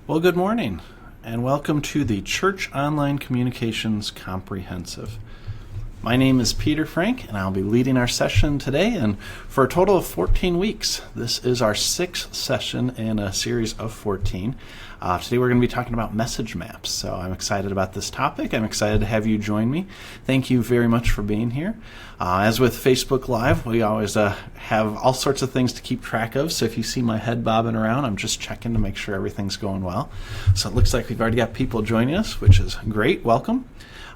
Well, good morning, and welcome to the Church Online Communications Comprehensive. My name is Peter Frank, and I'll be leading our session today, and for a total of 14 weeks. This is our 6th session in a series of 14. Today we're going to be talking about message maps, so I'm excited about this topic. I'm excited to have you join me. Thank you very much for being here. As with Facebook Live, we always have all sorts of things to keep track of, so if you see my head bobbing around, I'm just checking to make sure everything's going well. So it looks like we've already got people joining us, which is great. Welcome.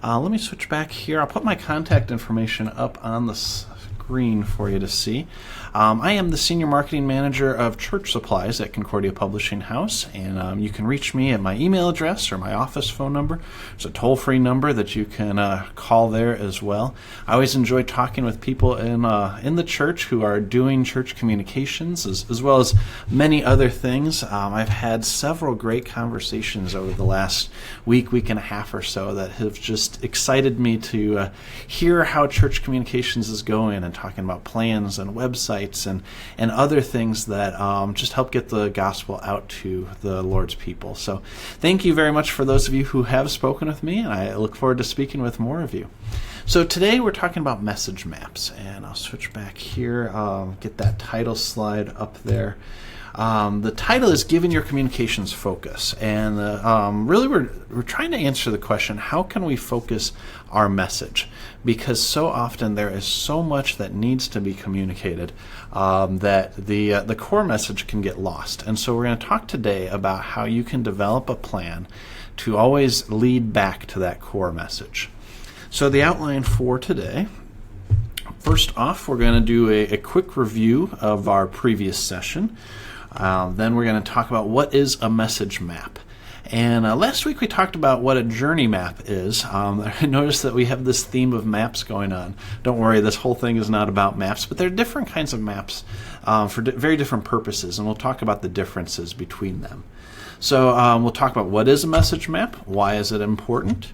Let me switch back here. I'll put my contact information up on the screen for you to see. I am the Senior Marketing Manager of Church Supplies at Concordia Publishing House, and you can reach me at my email address or my office phone number. There's a toll-free number that you can call there as well. I always enjoy talking with people in the church who are doing church communications as well as many other things. I've had several great conversations over the last week and a half or so that have just excited me to hear how church communications is going, and talking about plans and websites and other things that just help get the gospel out to the Lord's people. So thank you very much for those of you who have spoken with me, and I look forward to speaking with more of you. So today we're talking about message maps, and I'll switch back here, get that title slide up there. The title is Giving Your Communications Focus, and really we're trying to answer the question, how can we focus our message? Because so often there is so much that needs to be communicated that the core message can get lost. And so we're going to talk today about how you can develop a plan to always lead back to that core message. So the outline for today: first off, we're going to do a quick review of our previous session. Then we're going to talk about what is a message map. And last week we talked about what a journey map is. I noticed that we have this theme of maps going on. Don't worry, this whole thing is not about maps, but there are different kinds of maps for very different purposes, and we'll talk about the differences between them. So we'll talk about what is a message map, why is it important,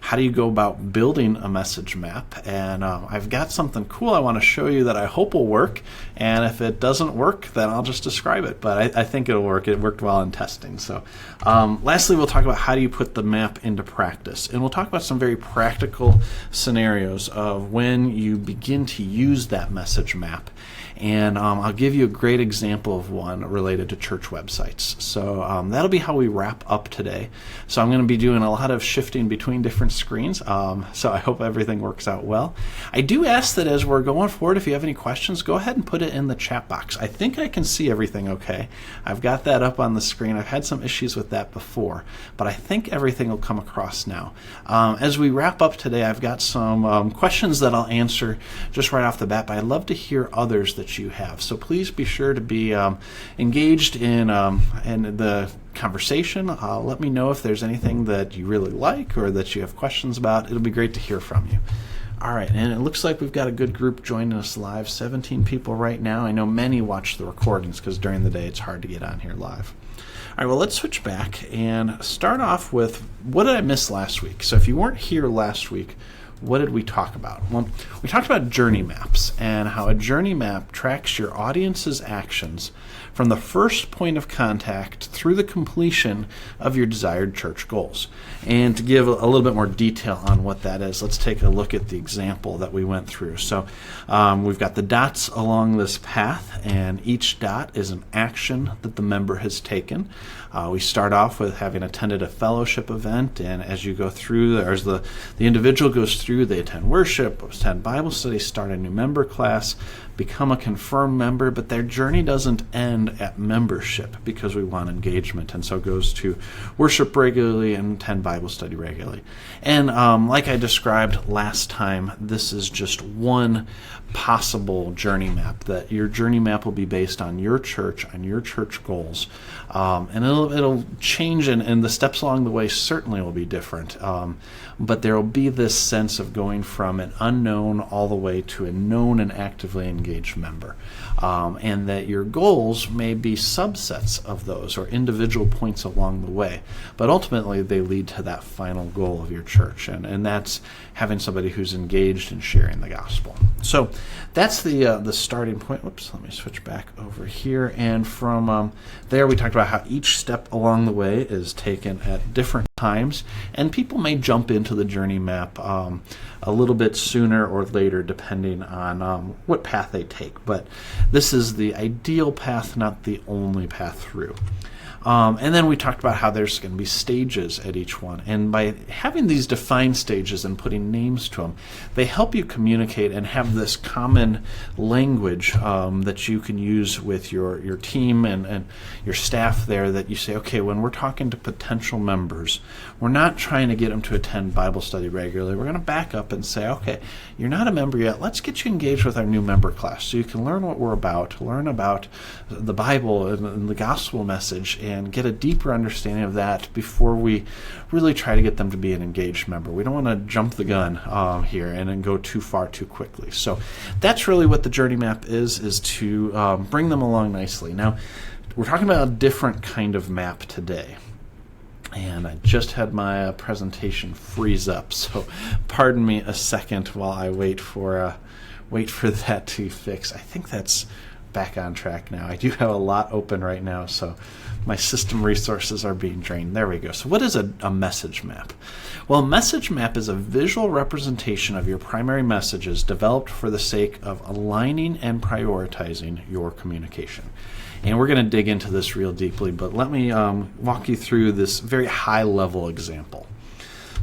how do you go about building a message map, and I've got something cool I want to show you that I hope will work, and if it doesn't work, then I'll just describe it, but I think it'll work. It worked well in testing. So lastly, we'll talk about how do you put the map into practice, and we'll talk about some very practical scenarios of when you begin to use that message map. And I'll give you a great example of one related to church websites. So that'll be how we wrap up today. So I'm going to be doing a lot of shifting between different screens. So I hope everything works out well. I do ask that as we're going forward, if you have any questions, go ahead and put it in the chat box. I think I can see everything okay. I've got that up on the screen. I've had some issues with that before, but I think everything will come across now. As we wrap up today, I've got some questions that I'll answer just right off the bat, but I'd love to hear others that you have. So please be sure to be engaged in the conversation. Let me know if there's anything that you really like or that you have questions about. It'll be great to hear from you. All right, and it looks like we've got a good group joining us live, 17 people right now. I know many watch the recordings because during the day it's hard to get on here live. All right, well, let's switch back and start off with what did I miss last week? So if you weren't here last week, what did we talk about? Well, we talked about journey maps and how a journey map tracks your audience's actions from the first point of contact through the completion of your desired church goals. And to give a little bit more detail on what that is, let's take a look at the example that we went through. So we've got the dots along this path, and each dot is an action that the member has taken. We start off with having attended a fellowship event, and as you go through, as the individual goes through, they attend worship, attend Bible study, start a new member class, become a confirmed member, but their journey doesn't end at membership because we want engagement, and so goes to worship regularly and attend Bible study regularly. And like I described last time, this is just one possible journey map, that your journey map will be based on your church, on your church goals, and it'll change, and the steps along the way certainly will be different, but there will be this sense of going from an unknown all the way to a known and actively engaged member. And that your goals may be subsets of those or individual points along the way, but ultimately they lead to that final goal of your church, and that's having somebody who's engaged in sharing the gospel. So that's the starting point. Whoops, let me switch back over here. And from there, we talked about how each step along the way is taken at different times, and people may jump into the journey map a little bit sooner or later, depending on what path they take. But this is the ideal path, not the only path through. And then we talked about how there's going to be stages at each one. And by having these defined stages and putting names to them, they help you communicate and have this common language that you can use with your team and your staff there, that you say, okay, when we're talking to potential members, we're not trying to get them to attend Bible study regularly. We're going to back up and say, okay, you're not a member yet. Let's get you engaged with our new member class so you can learn what we're about, learn about the Bible and the gospel message, and get a deeper understanding of that before we really try to get them to be an engaged member. We don't want to jump the gun here and then go too far too quickly. So that's really what the journey map is to bring them along nicely. Now, we're talking about a different kind of map today. And I just had my presentation freeze up, so pardon me a second while I wait for that to fix. I think that's back on track now. I do have a lot open right now, so my system resources are being drained. There we go. So what is a message map? Well, a message map is a visual representation of your primary messages developed for the sake of aligning and prioritizing your communication. And we're going to dig into this real deeply, but let me walk you through this very high-level example.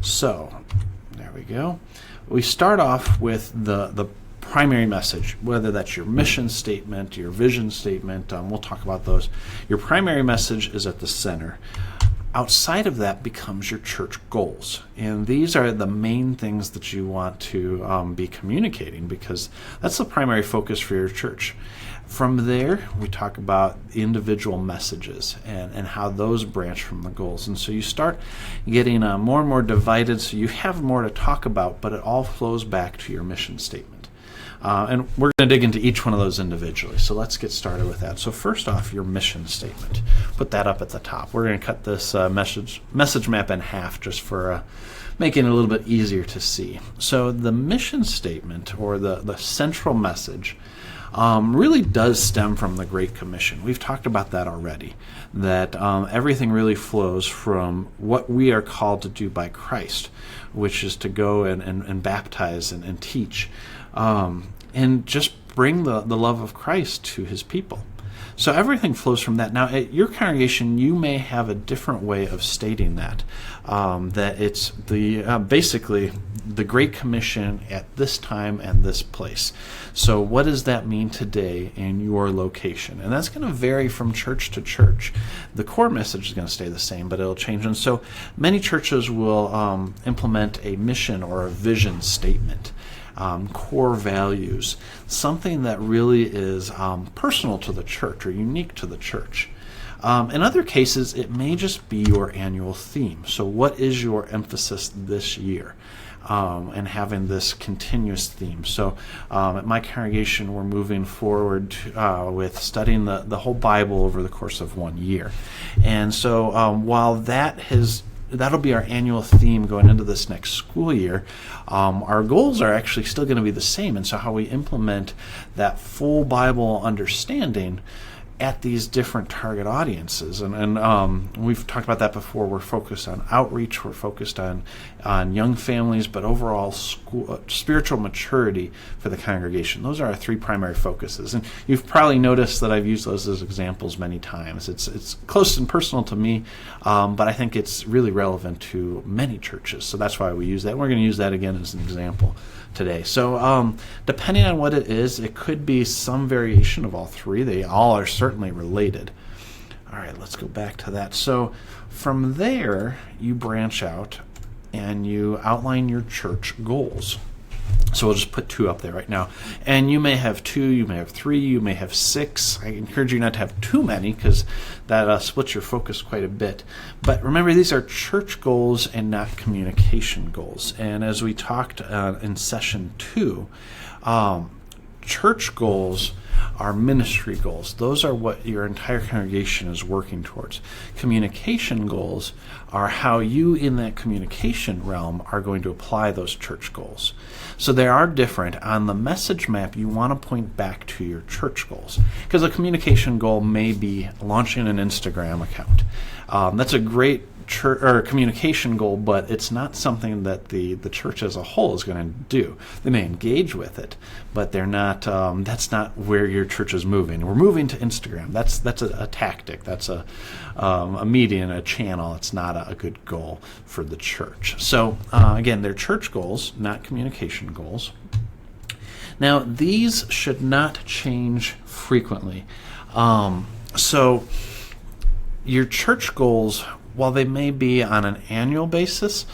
So there we go. We start off with the primary message, whether that's your mission statement, your vision statement. We'll talk about those. Your primary message is at the center. Outside of that becomes your church goals. And these are the main things that you want to be communicating, because that's the primary focus for your church. From there, we talk about individual messages and how those branch from the goals. And so you start getting more and more divided, so you have more to talk about, but it all flows back to your mission statement. And we're going to dig into each one of those individually. So let's get started with that. So first off, your mission statement. Put that up at the top. We're going to cut this message map in half just for making it a little bit easier to see. So the mission statement, or the central message, really does stem from the Great Commission. We've talked about that already, that everything really flows from what we are called to do by Christ, which is to go and baptize and teach, and just bring the love of Christ to his people. So everything flows from that. Now, at your congregation, you may have a different way of stating that, that it's basically the Great Commission at this time and this place. So what does that mean today in your location? And that's going to vary from church to church. The core message is going to stay the same, but it'll change. And so many churches will implement a mission or a vision statement. Core values, something that really is personal to the church or unique to the church. In other cases, it may just be your annual theme. So what is your emphasis this year? And having this continuous theme. So at my congregation, we're moving forward with studying the whole Bible over the course of 1 year. And so while that'll be our annual theme going into this next school year, our goals are actually still going to be the same. And so how we implement that full Bible understanding at these different target audiences. And we've talked about that before. We're focused on outreach. We're focused on young families, but overall spiritual maturity for the congregation. Those are our three primary focuses. And you've probably noticed that I've used those as examples many times. It's close and personal to me, but I think it's really relevant to many churches. So that's why we use that. We're going to use that again as an example today. So depending on what it is, it could be some variation of all three. They all are certainly related. All right, let's go back to that. So from there, you branch out and you outline your church goals. So we'll just put 2 up there right now. And you may have 2, you may have 3, you may have 6. I encourage you not to have too many because that splits your focus quite a bit. But remember, these are church goals and not communication goals. And as we talked in session 2, church goals are ministry goals. Those are what your entire congregation is working towards. Communication goals are how you in that communication realm are going to apply those church goals. So they are different. On the message map, you want to point back to your church goals, because a communication goal may be launching an Instagram account. That's a great church or communication goal, but it's not something that the church as a whole is going to do. They may engage with it, but they're not. That's not where your church is moving. We're moving to Instagram. That's a tactic. That's a media and a channel. It's not a good goal for the church. So again, they're church goals, not communication goals. Now, these should not change frequently. So your church goals, while they may be on an annual basis,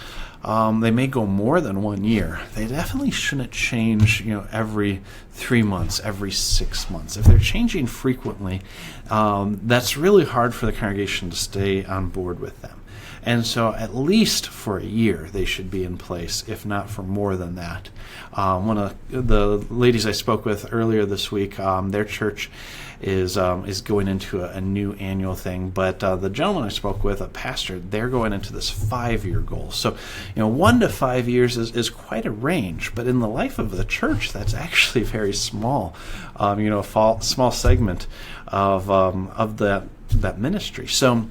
they may go more than 1 year. They definitely shouldn't change, every 3 months, every 6 months. If they're changing frequently, that's really hard for the congregation to stay on board with them. And so at least for a year, they should be in place, if not for more than that. One of the ladies I spoke with earlier this week, their church is going into a new annual thing. But the gentleman I spoke with, a pastor, they're going into this 5-year goal. So, 1 to 5 years is quite a range. But in the life of the church, that's actually very small. A small segment of that ministry. So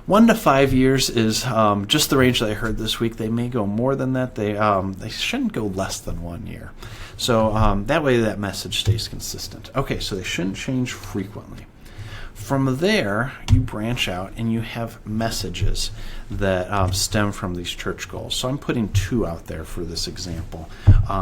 1 to 5 years is just the range that I heard this week. They may go more than that. They shouldn't go less than 1 year. So that way that message stays consistent. Okay, so they shouldn't change frequently. From there, you branch out and you have messages that stem from these church goals. So I'm putting 2 out there for this example.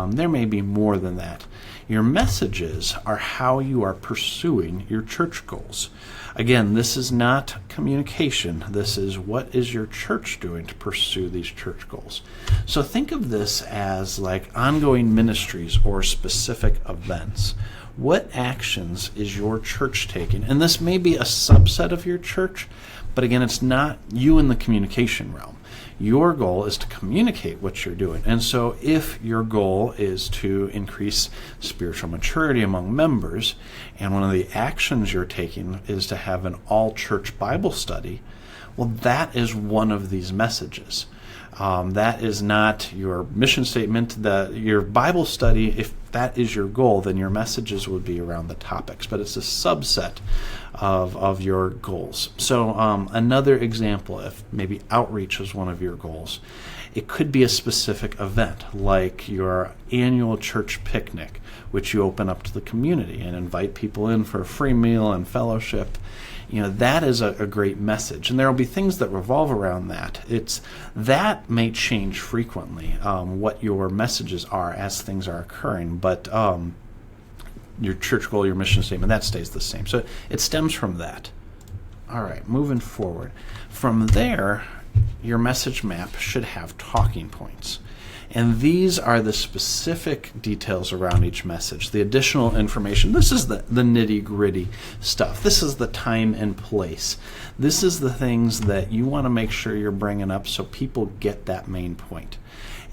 There may be more than that. Your messages are how you are pursuing your church goals. Again, this is not communication. This is what is your church doing to pursue these church goals. So think of this as like ongoing ministries or specific events. What actions is your church taking? And this may be a subset of your church, but again, it's not you in the communication realm. Your goal is to communicate what you're doing. And so if your goal is to increase spiritual maturity among members, and one of the actions you're taking is to have an all-church Bible study, well, that is one of these messages. That is not your mission statement. Your Bible study, if that is your goal, then your messages would be around the topics, but it's a subset of your goals. So another example, if maybe outreach is one of your goals, it could be a specific event like your annual church picnic, which you open up to the community and invite people in for a free meal and fellowship. That is a great message. And there will be things that revolve around that. That may change frequently, what your messages are as things are occurring. But your church goal, your mission statement, that stays the same. So it stems from that. All right, moving forward. From there, your message map should have talking points. And these are the specific details around each message, the additional information. This is the nitty-gritty stuff. This is the time and place. This is the things that you want to make sure you're bringing up so people get that main point.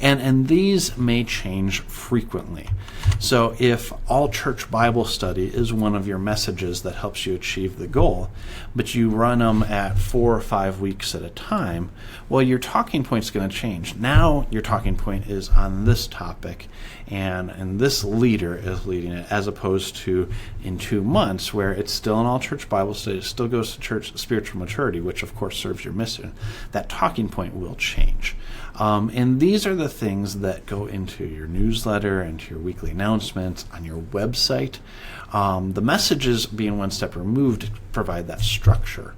And these may change frequently. So if all church Bible study is one of your messages that helps you achieve the goal, but you run them at 4 or 5 weeks at a time, well, your talking point's going to change. Now your talking point is on this topic, and this leader is leading it, as opposed to in 2 months where it's still an all church Bible study, it still goes to church spiritual maturity, which of course serves your mission. That talking point will change. And these are the things that go into your newsletter, into your weekly announcements, on your website. The messages being one step removed provide that structure,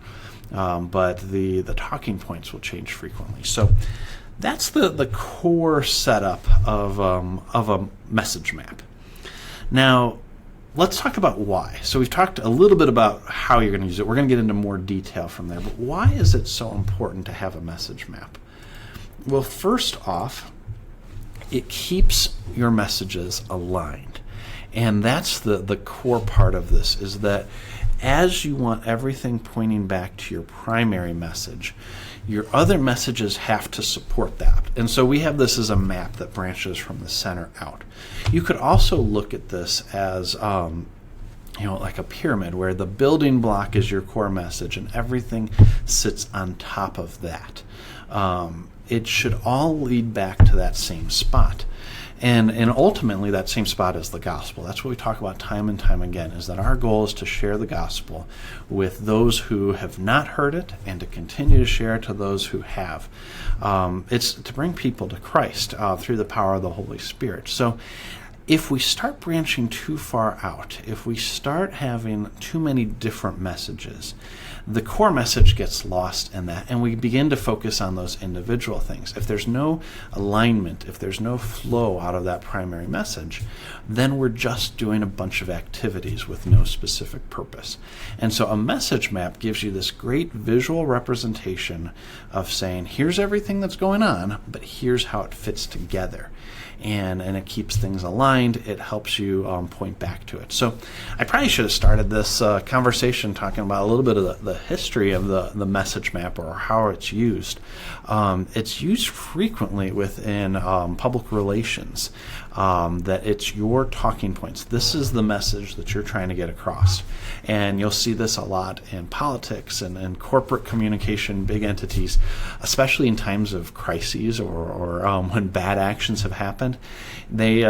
but the talking points will change frequently. So that's the core setup of a message map. Now, let's talk about why. So we've talked a little bit about how you're going to use it. We're going to get into more detail from there. But why is it so important to have a message map? Well, first off, it keeps your messages aligned. And that's the core part of this, is that as you want everything pointing back to your primary message, your other messages have to support that. And so we have this as a map that branches from the center out. You could also look at this as like a pyramid, where the building block is your core message and everything sits on top of that. It should all lead back to that same spot. And ultimately, that same spot is the gospel. That's what we talk about time and time again, is that our goal is to share the gospel with those who have not heard it and to continue to share it to those who have. It's to bring people to Christ through the power of the Holy Spirit. So if we start branching too far out, if we start having too many different messages, the core message gets lost in that, and we begin to focus on those individual things. If there's no alignment, if there's no flow out of that primary message, then we're just doing a bunch of activities with no specific purpose. And so a message map gives you this great visual representation of saying, here's everything that's going on, but here's how it fits together. And it keeps things aligned. It helps you point back to it. So I probably should have started this conversation talking about a little bit of the history of the message map, or how it's used. It's used frequently within public relations, that it's your talking points. This is the message that you're trying to get across. And you'll see this a lot in politics and corporate communication, big entities, especially in times of crises or when bad actions have happened. They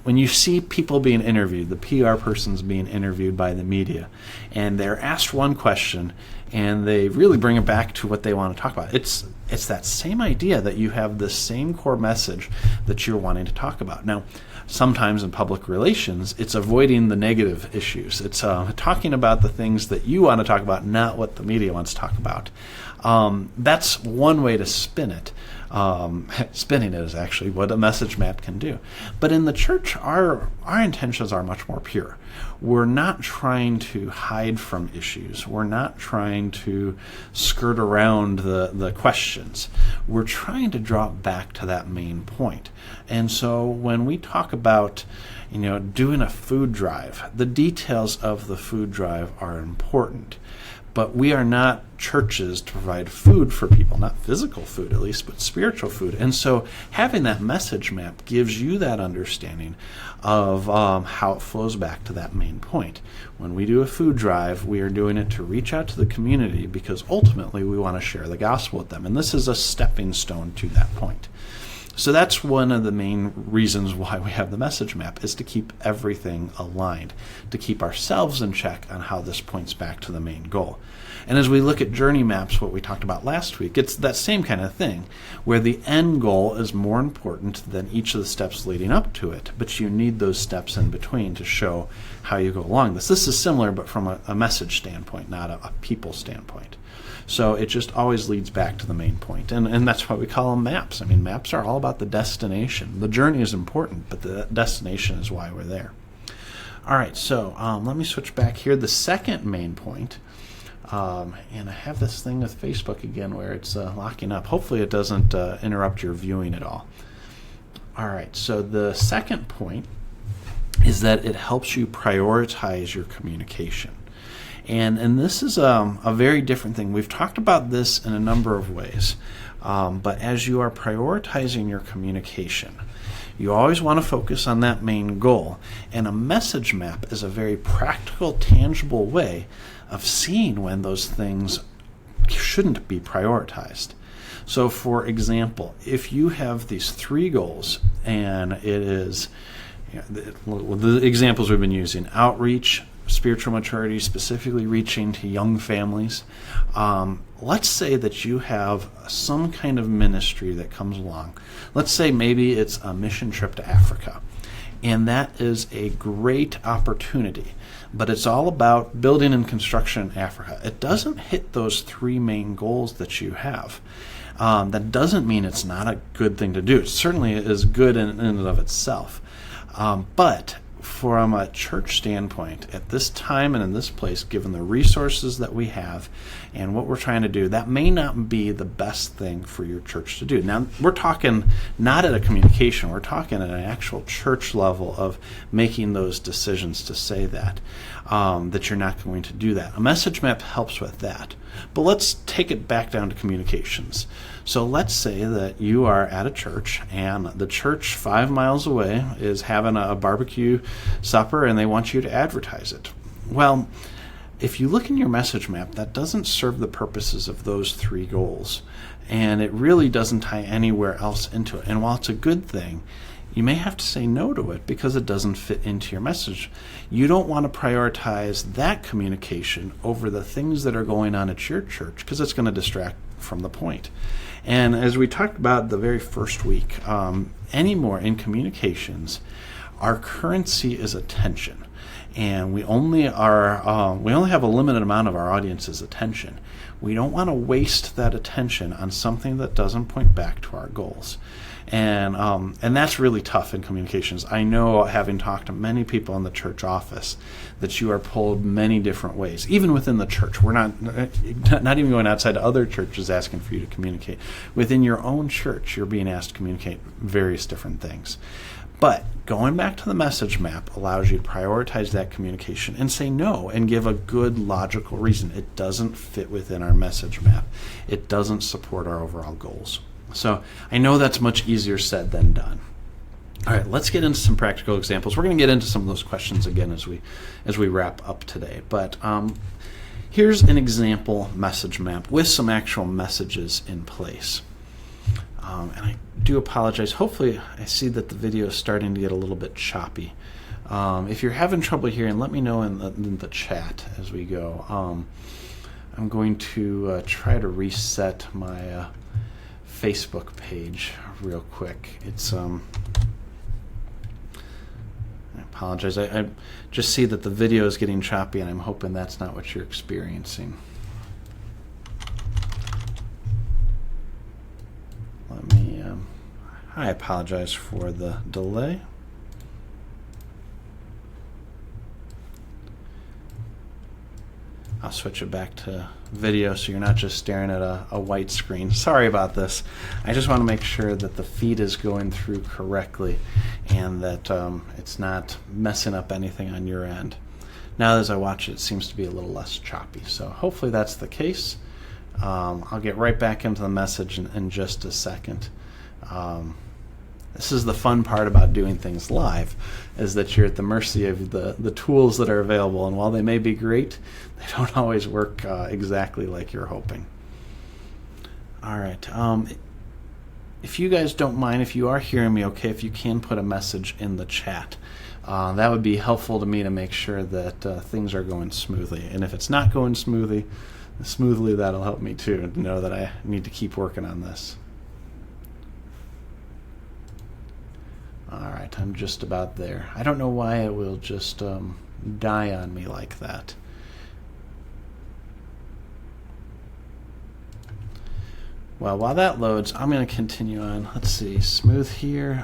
when you see people being interviewed, the PR person's being interviewed by the media, and they're asked one question, and they really bring it back to what they want to talk about. It's that same idea that you have the same core message that you're wanting to talk about. Now, sometimes in public relations, it's avoiding the negative issues. It's talking about the things that you want to talk about, not what the media wants to talk about. That's one way to spin it. Spinning it is actually what a message map can do. But in the church, our intentions are much more pure. We're not trying to hide from issues. We're not trying to skirt around the questions. We're trying to drop back to that main point. And so when we talk about doing a food drive, the details of the food drive are important. But we are not churches to provide food for people, not physical food at least, but spiritual food. And so having that message map gives you that understanding of how it flows back to that main point. When we do a food drive, we are doing it to reach out to the community because ultimately we want to share the gospel with them. And this is a stepping stone to that point. So that's one of the main reasons why we have the message map, is to keep everything aligned, to keep ourselves in check on how this points back to the main goal. And as we look at journey maps, what we talked about last week, it's that same kind of thing, where the end goal is more important than each of the steps leading up to it, but you need those steps in between to show how you go along this. This is similar, but from a message standpoint, not a people standpoint. So it just always leads back to the main point. And that's why we call them maps. I mean, maps are all about the destination. The journey is important, but the destination is why we're there. All right, so let me switch back here. The second main point, and I have this thing with Facebook again where it's locking up. Hopefully it doesn't interrupt your viewing at all. All right, so the second point is that it helps you prioritize your communication. And this is a very different thing. We've talked about this in a number of ways, but as you are prioritizing your communication, you always want to focus on that main goal. And a message map is a very practical, tangible way of seeing when those things shouldn't be prioritized. So, for example, if you have these 3 goals, and it is the examples we've been using: outreach, spiritual maturity, specifically reaching to young families. Let's say that you have some kind of ministry that comes along. Let's say maybe it's a mission trip to Africa. And that is a great opportunity. But it's all about building and construction in Africa. It doesn't hit those 3 main goals that you have. That doesn't mean it's not a good thing to do. It certainly is good in and of itself. But from a church standpoint, at this time and in this place, given the resources that we have and what we're trying to do, that may not be the best thing for your church to do. Now, we're talking not at a communication, we're talking at an actual church level of making those decisions to say that you're not going to do that. A message map helps with that. But let's take it back down to communications. So let's say that you are at a church and the church 5 miles away is having a barbecue supper and they want you to advertise it. Well, if you look in your message map, that doesn't serve the purposes of those 3 goals. And it really doesn't tie anywhere else into it. And while it's a good thing, you may have to say no to it because it doesn't fit into your message. You don't want to prioritize that communication over the things that are going on at your church because it's going to distract from the point. And as we talked about the very first week, anymore in communications, our currency is attention. And we only have a limited amount of our audience's attention. We don't want to waste that attention on something that doesn't point back to our goals. And that's really tough in communications. I know, having talked to many people in the church office, that you are pulled many different ways, even within the church. We're not even going outside to other churches asking for you to communicate. Within your own church, you're being asked to communicate various different things. But going back to the message map allows you to prioritize that communication and say no and give a good logical reason. It doesn't fit within our message map. It doesn't support our overall goals. So I know that's much easier said than done. All right, let's get into some practical examples. We're going to get into some of those questions again as we wrap up today. But here's an example message map with some actual messages in place. And I do apologize. Hopefully I see that the video is starting to get a little bit choppy. If you're having trouble hearing, let me know in the chat as we go. I'm going to try to reset my Facebook page real quick. It's I apologize. I just see that the video is getting choppy, and I'm hoping that's not what you're experiencing. Let me I apologize for the delay. I'll switch it back to video so you're not just staring at a white screen. Sorry about this. I just want to make sure that the feed is going through correctly and that it's not messing up anything on your end. Now as I watch it seems to be a little less choppy. So hopefully that's the case. I'll get right back into the message in just a second. This is the fun part about doing things live, is that you're at the mercy of the tools that are available, and while they may be great, they don't always work exactly like you're hoping. All right. If you guys don't mind, if you are hearing me okay, if you can put a message in the chat, that would be helpful to me to make sure that things are going smoothly. And if it's not going smoothly, that'll help me too, to know that I need to keep working on this. All right, I'm just about there. I don't know why it will just die on me like that. Well, while that loads, I'm going to continue on. Let's see, smooth here.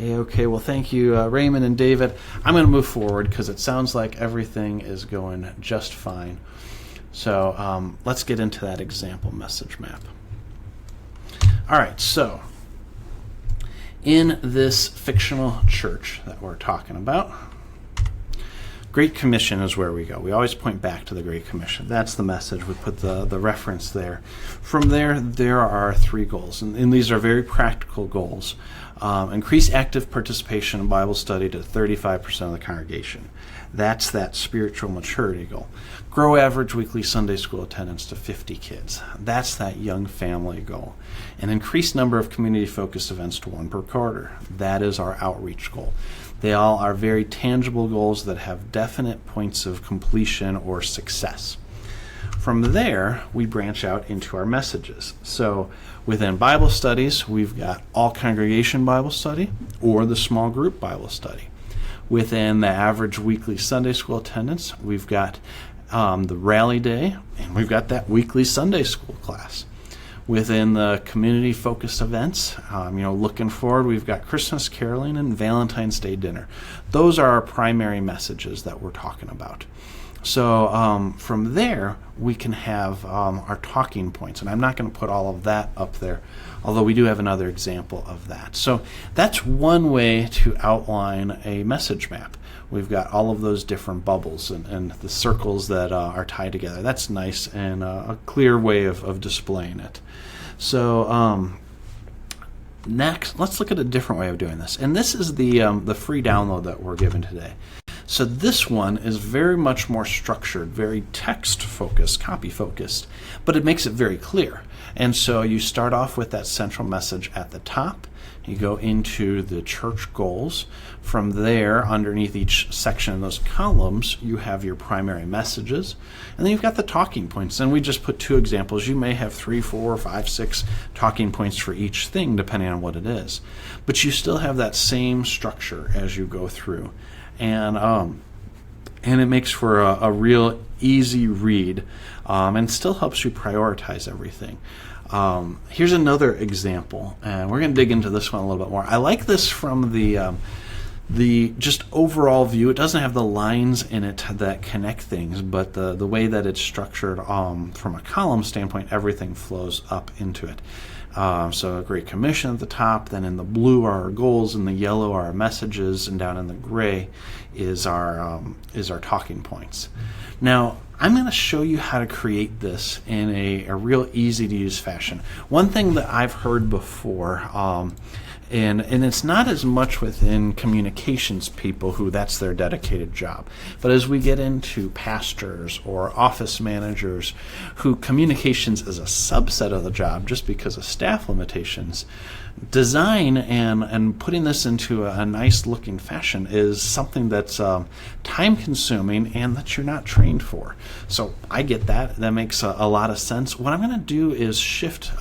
A-okay, well, thank you, Raymond and David. I'm going to move forward because it sounds like everything is going just fine. So let's get into that example message map. All right, so in this fictional church that we're talking about, Great Commission is where we go. We always point back to the Great Commission. That's the message. We put the reference there. From there are 3 goals, and these are very practical goals. Increase active participation in Bible study to 35% of the congregation. That's that spiritual maturity goal. Grow average weekly Sunday school attendance to 50 kids. That's that young family goal. And increase number of community-focused events to 1 per quarter. That is our outreach goal. They all are very tangible goals that have definite points of completion or success. From there, we branch out into our messages. So within Bible studies, we've got all congregation Bible study or the small group Bible study. Within the average weekly Sunday school attendance, we've got the rally day, and we've got that weekly Sunday school class. Within the community-focused events, looking forward, we've got Christmas caroling and Valentine's Day dinner. Those are our primary messages that we're talking about. So from there, we can have our talking points, and I'm not going to put all of that up there, although we do have another example of that. So that's one way to outline a message map. We've got all of those different bubbles and the circles that are tied together. That's nice and a clear way of displaying it. So next, let's look at a different way of doing this. And this is the free download that we're given today. So this one is very much more structured, very text-focused, copy-focused, but it makes it very clear. And so you start off with that central message at the top. You go into the church goals. From there, underneath each section of those columns, you have your primary messages. And then you've got the talking points. And we just put 2 examples. You may have 3, 4, 5, 6 talking points for each thing, depending on what it is. But you still have that same structure as you go through. And it makes for a real easy read, and still helps you prioritize everything. Here's another example, and we're going to dig into this one a little bit more. I like this from the just overall view. It doesn't have the lines in it that connect things, but the way that it's structured from a column standpoint, everything flows up into it. So a Great Commission at the top, then in the blue are our goals, in the yellow are our messages, and down in the gray is our talking points. Now, I'm going to show you how to create this in a real easy-to-use fashion. One thing that I've heard before, and it's not as much within communications people who that's their dedicated job, but as we get into pastors or office managers who communications is a subset of the job just because of staff limitations, design and putting this into a nice looking fashion is something that's time consuming and that you're not trained for. So I get that. That makes a lot of sense. What I'm going to do is shift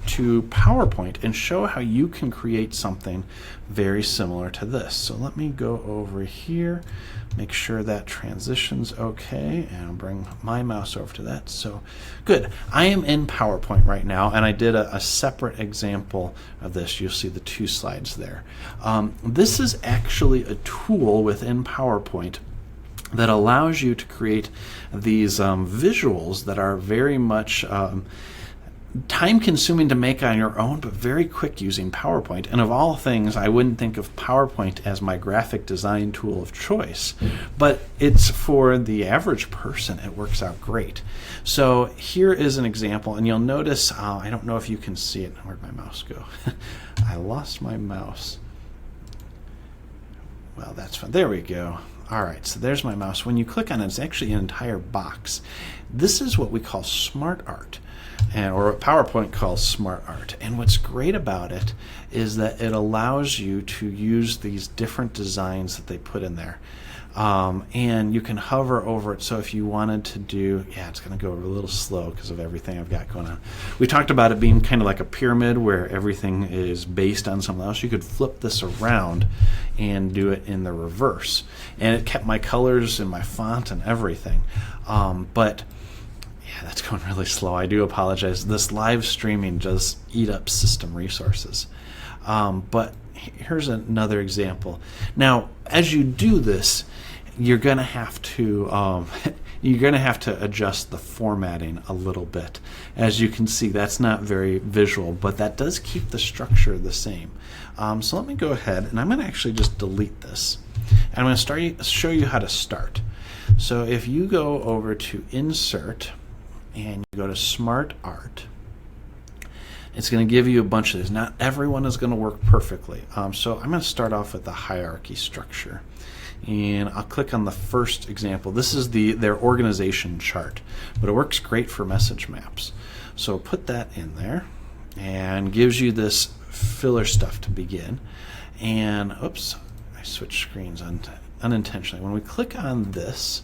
to PowerPoint and show how you can create something very similar to this. So let me go over here, make sure that transition's okay, and I'll bring my mouse over to that. So good. I am in PowerPoint right now, and I did a separate example of this. You'll see the 2 slides there. This is actually a tool within PowerPoint that allows you to create these visuals that are very much time-consuming to make on your own, but very quick using PowerPoint. And of all things, I wouldn't think of PowerPoint as my graphic design tool of choice, but it's for the average person, it works out great. So here is an example, and you'll notice, I don't know if you can see it. Where'd my mouse go? I lost my mouse. Well, that's fine. There we go. All right, so there's my mouse. When you click on it, it's actually an entire box. This is what we call smart art, or what PowerPoint calls smart art. And what's great about it is that it allows you to use these different designs that they put in there. And you can hover over it. So if you wanted to do, it's going to go a little slow because of everything I've got going on. We talked about it being kind of like a pyramid where everything is based on something else. You could flip this around and do it in the reverse. And it kept my colors and my font and everything. But that's going really slow. I do apologize. This live streaming does eat up system resources. But here's another example. Now, as you do this, you're going to have to adjust the formatting a little bit. As you can see, that's not very visual, but that does keep the structure the same. So let me go ahead, and I'm going to actually just delete this. And I'm going to show you how to start. So if you go over to Insert and you go to Smart Art, it's going to give you a bunch of these. Not everyone is going to work perfectly. So I'm going to start off with the hierarchy structure. And I'll click on the first example. This is their organization chart, but it works great for message maps. So put that in there and gives you this filler stuff to begin. And oops, I switched screens unintentionally. When we click on this,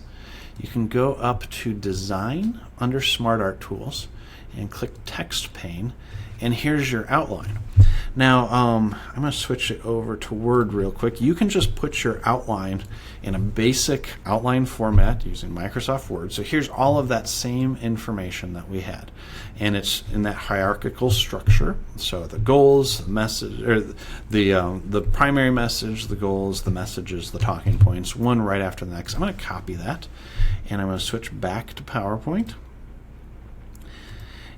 you can go up to Design under Smart Art Tools and click Text Pane, and here's your outline. Now, I'm going to switch it over to Word real quick. You can just put your outline in a basic outline format using Microsoft Word. So here's all of that same information that we had. And it's in that hierarchical structure. So the goals, the message, or the primary message, the goals, the messages, the talking points, one right after the next. I'm going to copy that, and I'm going to switch back to PowerPoint.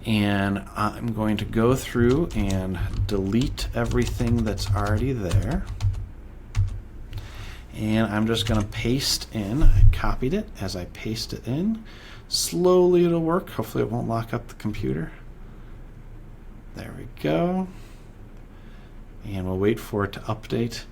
And I'm going to go through and delete everything that's already there. And I'm just going to paste in. I copied it. As I paste it in, slowly it'll work. Hopefully it won't lock up the computer. There we go. And we'll wait for it to update.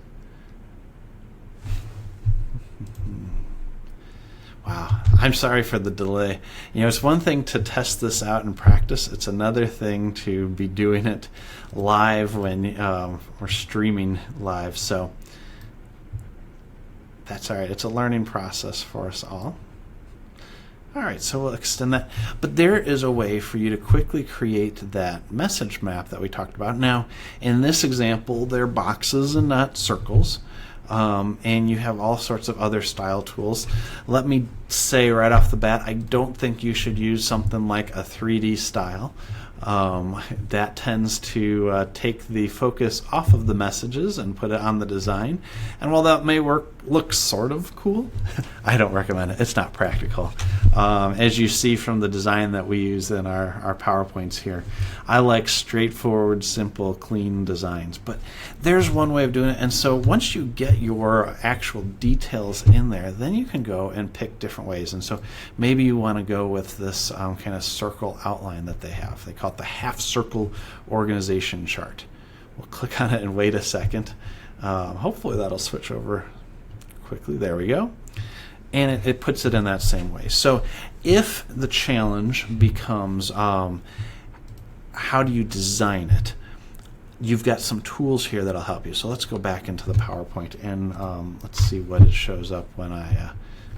Wow, I'm sorry for the delay. It's one thing to test this out in practice. It's another thing to be doing it live when we're streaming live. So that's all right. It's a learning process for us all. All right, so we'll extend that. But there is a way for you to quickly create that message map that we talked about. Now, in this example, they're boxes and not circles. And you have all sorts of other style tools. Let me say right off the bat, I don't think you should use something like a 3D style. That tends to take the focus off of the messages and put it on the design. And while that may look sort of cool, I don't recommend it. It's not practical. As you see from the design that we use in our PowerPoints here, I like straightforward, simple, clean designs. But there's one way of doing it. And so once you get your actual details in there, then you can go and pick different ways. And so maybe you want to go with this kind of circle outline that they have. They call it the half circle organization chart. We'll click on it and wait a second. Hopefully that'll switch over quickly. There we go. And it puts it in that same way. So if the challenge becomes how do you design it, you've got some tools here that'll help you. So let's go back into the PowerPoint and let's see what it shows up when I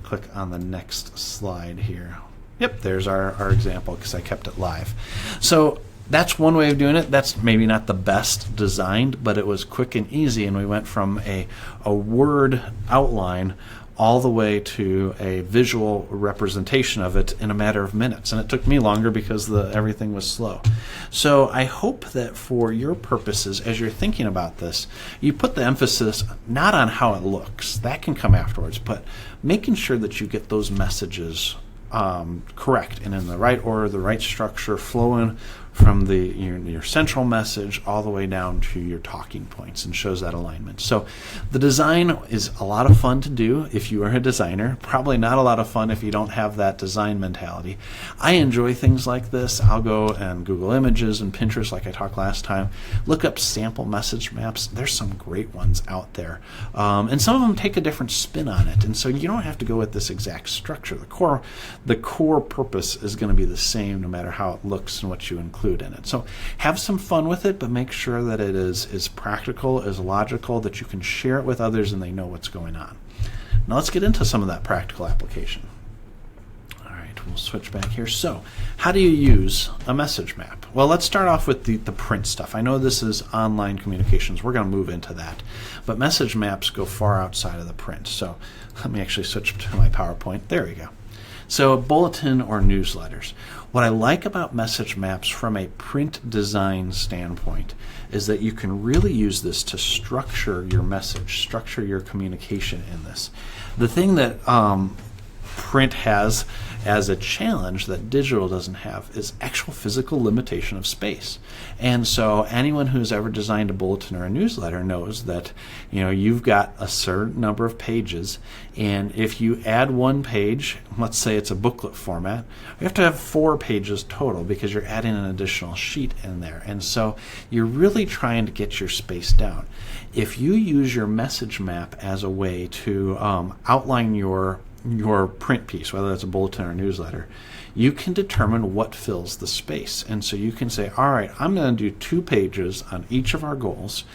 click on the next slide here. Yep, there's our example because I kept it live. So that's one way of doing it. That's maybe not the best designed, but it was quick and easy, and we went from a Word outline all the way to a visual representation of it in a matter of minutes. And it took me longer because everything was slow. So I hope that for your purposes, as you're thinking about this, you put the emphasis not on how it looks. That can come afterwards, but making sure that you get those messages correct and in the right order, the right structure, flowing from your central message all the way down to your talking points, and shows that alignment. So the design is a lot of fun to do if you are a designer. Probably not a lot of fun if you don't have that design mentality. I enjoy things like this. I'll go and Google Images and Pinterest like I talked last time. Look up sample message maps. There's some great ones out there. And some of them take a different spin on it. And so you don't have to go with this exact structure. The core purpose is going to be the same no matter how it looks and what you include in it. So have some fun with it, but make sure that it is practical, is logical, that you can share it with others and they know what's going on. Now let's get into some of that practical application. All right, we'll switch back here. So how do you use a message map? Well, let's start off with the print stuff. I know this is online communications. We're going to move into that. But message maps go far outside of the print. So let me actually switch to my PowerPoint. There we go. So bulletin or newsletters. What I like about message maps from a print design standpoint is that you can really use this to structure your message, structure your communication in this. The thing that print has as a challenge that digital doesn't have is actual physical limitation of space. And so anyone who's ever designed a bulletin or a newsletter knows that you've got a certain number of pages, and if you add one page, let's say it's a booklet format, you have to have 4 pages total because you're adding an additional sheet in there. And so you're really trying to get your space down. If you use your message map as a way to outline your your print piece, whether it's a bulletin or a newsletter, you can determine what fills the space. And so you can say, all right, I'm going to do 2 pages on each of our goals,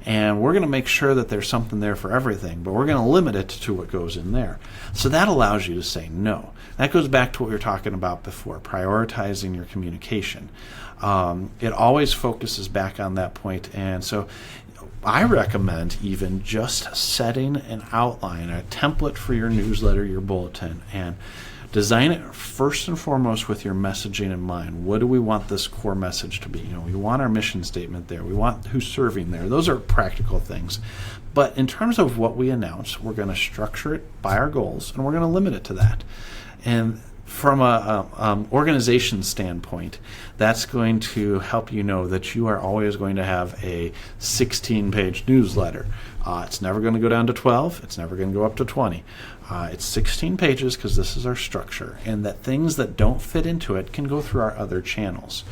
and we're going to make sure that there's something there for everything, but we're going to limit it to what goes in there. So that allows you to say no. That goes back to what we were talking about before, prioritizing your communication. It always focuses back on that point. And so I recommend even just setting an outline, a template for your newsletter, your bulletin, and design it first and foremost with your messaging in mind. What do we want this core message to be? We want our mission statement there. We want who's serving there. Those are practical things. But in terms of what we announce, we're going to structure it by our goals, and we're going to limit it to that. And from a organization standpoint, that's going to help you know that you are always going to have a 16-page newsletter. It's never going to go down to 12. It's never going to go up to 20. It's 16 pages because this is our structure, and that things that don't fit into it can go through our other channels.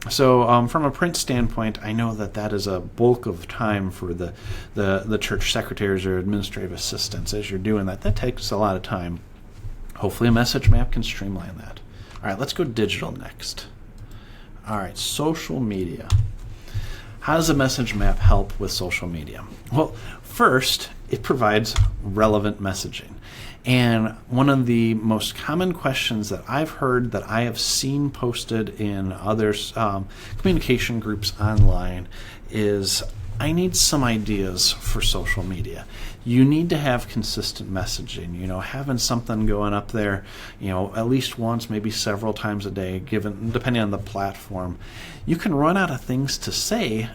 So from a print standpoint, I know that is a bulk of time for the church secretaries or administrative assistants. As you're doing that takes a lot of time. Hopefully a message map can streamline that. All right, let's go digital next. All right, social media. How does a message map help with social media? Well, first, it provides relevant messaging. And one of the most common questions that I've heard that I have seen posted in other communication groups online is, I need some ideas for social media. You need to have consistent messaging, having something going up there, at least once, maybe several times a day, depending on the platform. You can run out of things to say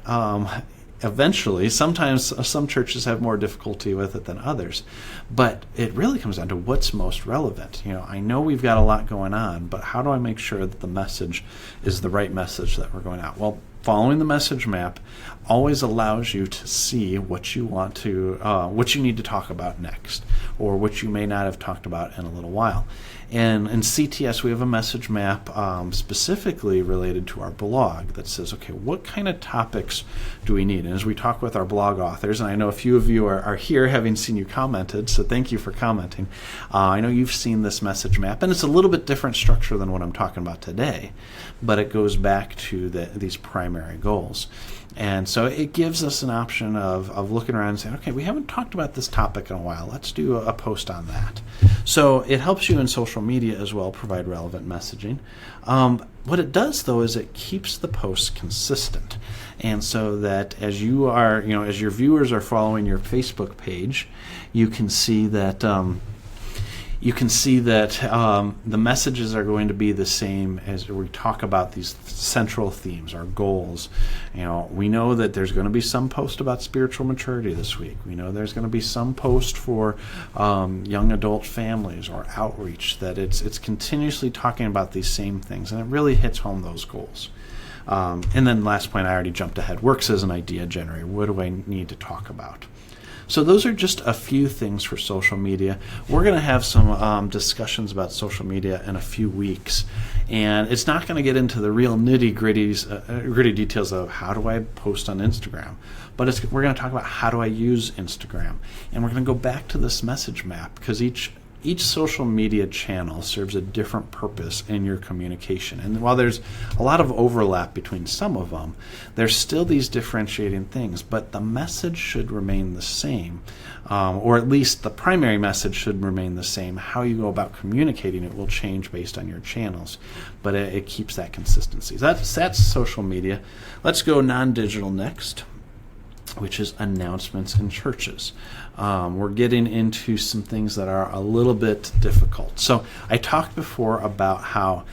eventually. Sometimes some churches have more difficulty with it than others, but it really comes down to what's most relevant. I know we've got a lot going on, but how do I make sure that the message is the right message that we're going out? Well, following the message map always allows you to see what you want to, what you need to talk about next, or what you may not have talked about in a little while. And in CTS, we have a message map specifically related to our blog that says, okay, what kind of topics do we need? And as we talk with our blog authors, and I know a few of you are here having seen you commented, so thank you for commenting. I know you've seen this message map, and it's a little bit different structure than what I'm talking about today, but it goes back to these primary goals. And so it gives us an option of looking around and saying, okay, we haven't talked about this topic in a while. Let's do a post on that. So it helps you in social media as well, provide relevant messaging. What it does, though, is it keeps the post consistent. And so that as you are, as your viewers are following your Facebook page, you can see that the messages are going to be the same as we talk about these central themes, our goals. We know that there's going to be some post about spiritual maturity this week. We know there's going to be some post for young adult families or outreach, that it's continuously talking about these same things, and it really hits home those goals. And then last point, I already jumped ahead, works as an idea generator. What do I need to talk about? So those are just a few things for social media. We're going to have some discussions about social media in a few weeks, and it's not going to get into the real gritty details of how do I post on Instagram, but we're going to talk about how do I use Instagram, and we're going to go back to this message map because each social media channel serves a different purpose in your communication. And while there's a lot of overlap between some of them, there's still these differentiating things, but the message should remain the same, or at least the primary message should remain the same. How you go about communicating it will change based on your channels, but it keeps that consistency. That's social media. Let's go non-digital next, which is announcements in churches. We're getting into some things that are a little bit difficult. So I talked before about how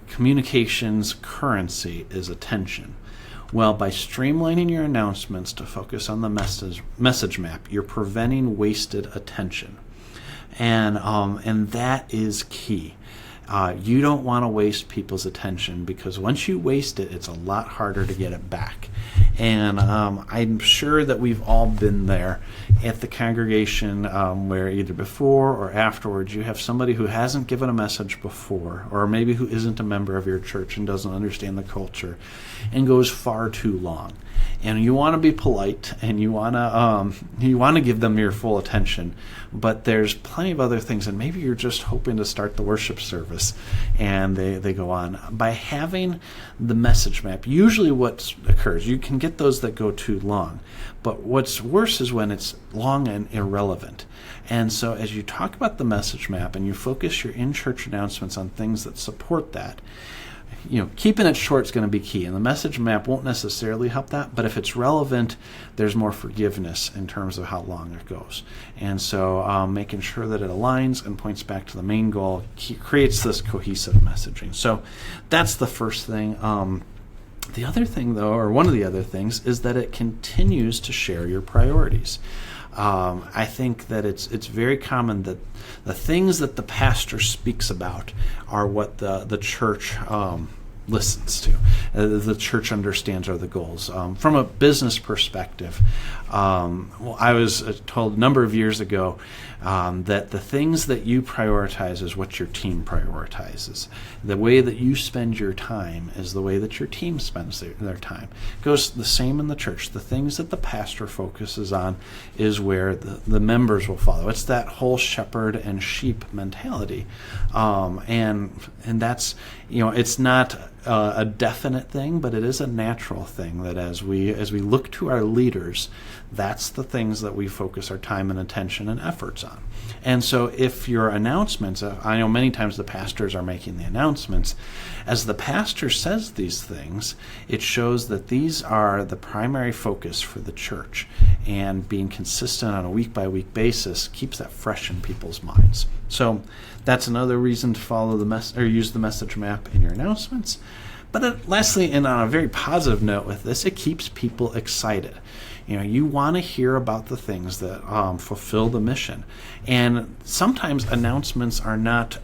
communications currency is attention. Well, by streamlining your announcements to focus on the message map, you're preventing wasted attention. And that is key. You don't want to waste people's attention, because once you waste it, it's a lot harder to get it back. And I'm sure that we've all been there at the congregation where either before or afterwards you have somebody who hasn't given a message before, or maybe who isn't a member of your church and doesn't understand the culture and goes far too long. And you want to be polite, and you want to give them your full attention, but there's plenty of other things, and maybe you're just hoping to start the worship service, and they go on. By having the message map, usually what occurs, you can get those that go too long, but what's worse is when it's long and irrelevant. And so as you talk about the message map and you focus your in-church announcements on things that support that, keeping it short is going to be key, and the message map won't necessarily help that, but if it's relevant, there's more forgiveness in terms of how long it goes. And so making sure that it aligns and points back to the main goal creates this cohesive messaging. So that's the first thing. The other thing, though, or one of the other things, is that it continues to share your priorities. I think that it's very common that the things that the pastor speaks about are what the church listens to. The church understands are the goals. From a business perspective, I was told a number of years ago that the things that you prioritize is what your team prioritizes. The way that you spend your time is the way that your team spends their time. It goes the same in the church. The things that the pastor focuses on is where the members will follow. It's that whole shepherd and sheep mentality. And that's, it's not a definite thing, but it is a natural thing that as we look to our leaders, that's the things that we focus our time and attention and efforts on. And so if your announcements, I know many times the pastors are making the announcements, as the pastor says these things, it shows that these are the primary focus for the church, and being consistent on a week-by-week basis keeps that fresh in people's minds. So that's another reason to follow use the message map in your announcements. But lastly, and on a very positive note with this, it keeps people excited. You want to hear about the things that fulfill the mission. And sometimes announcements are not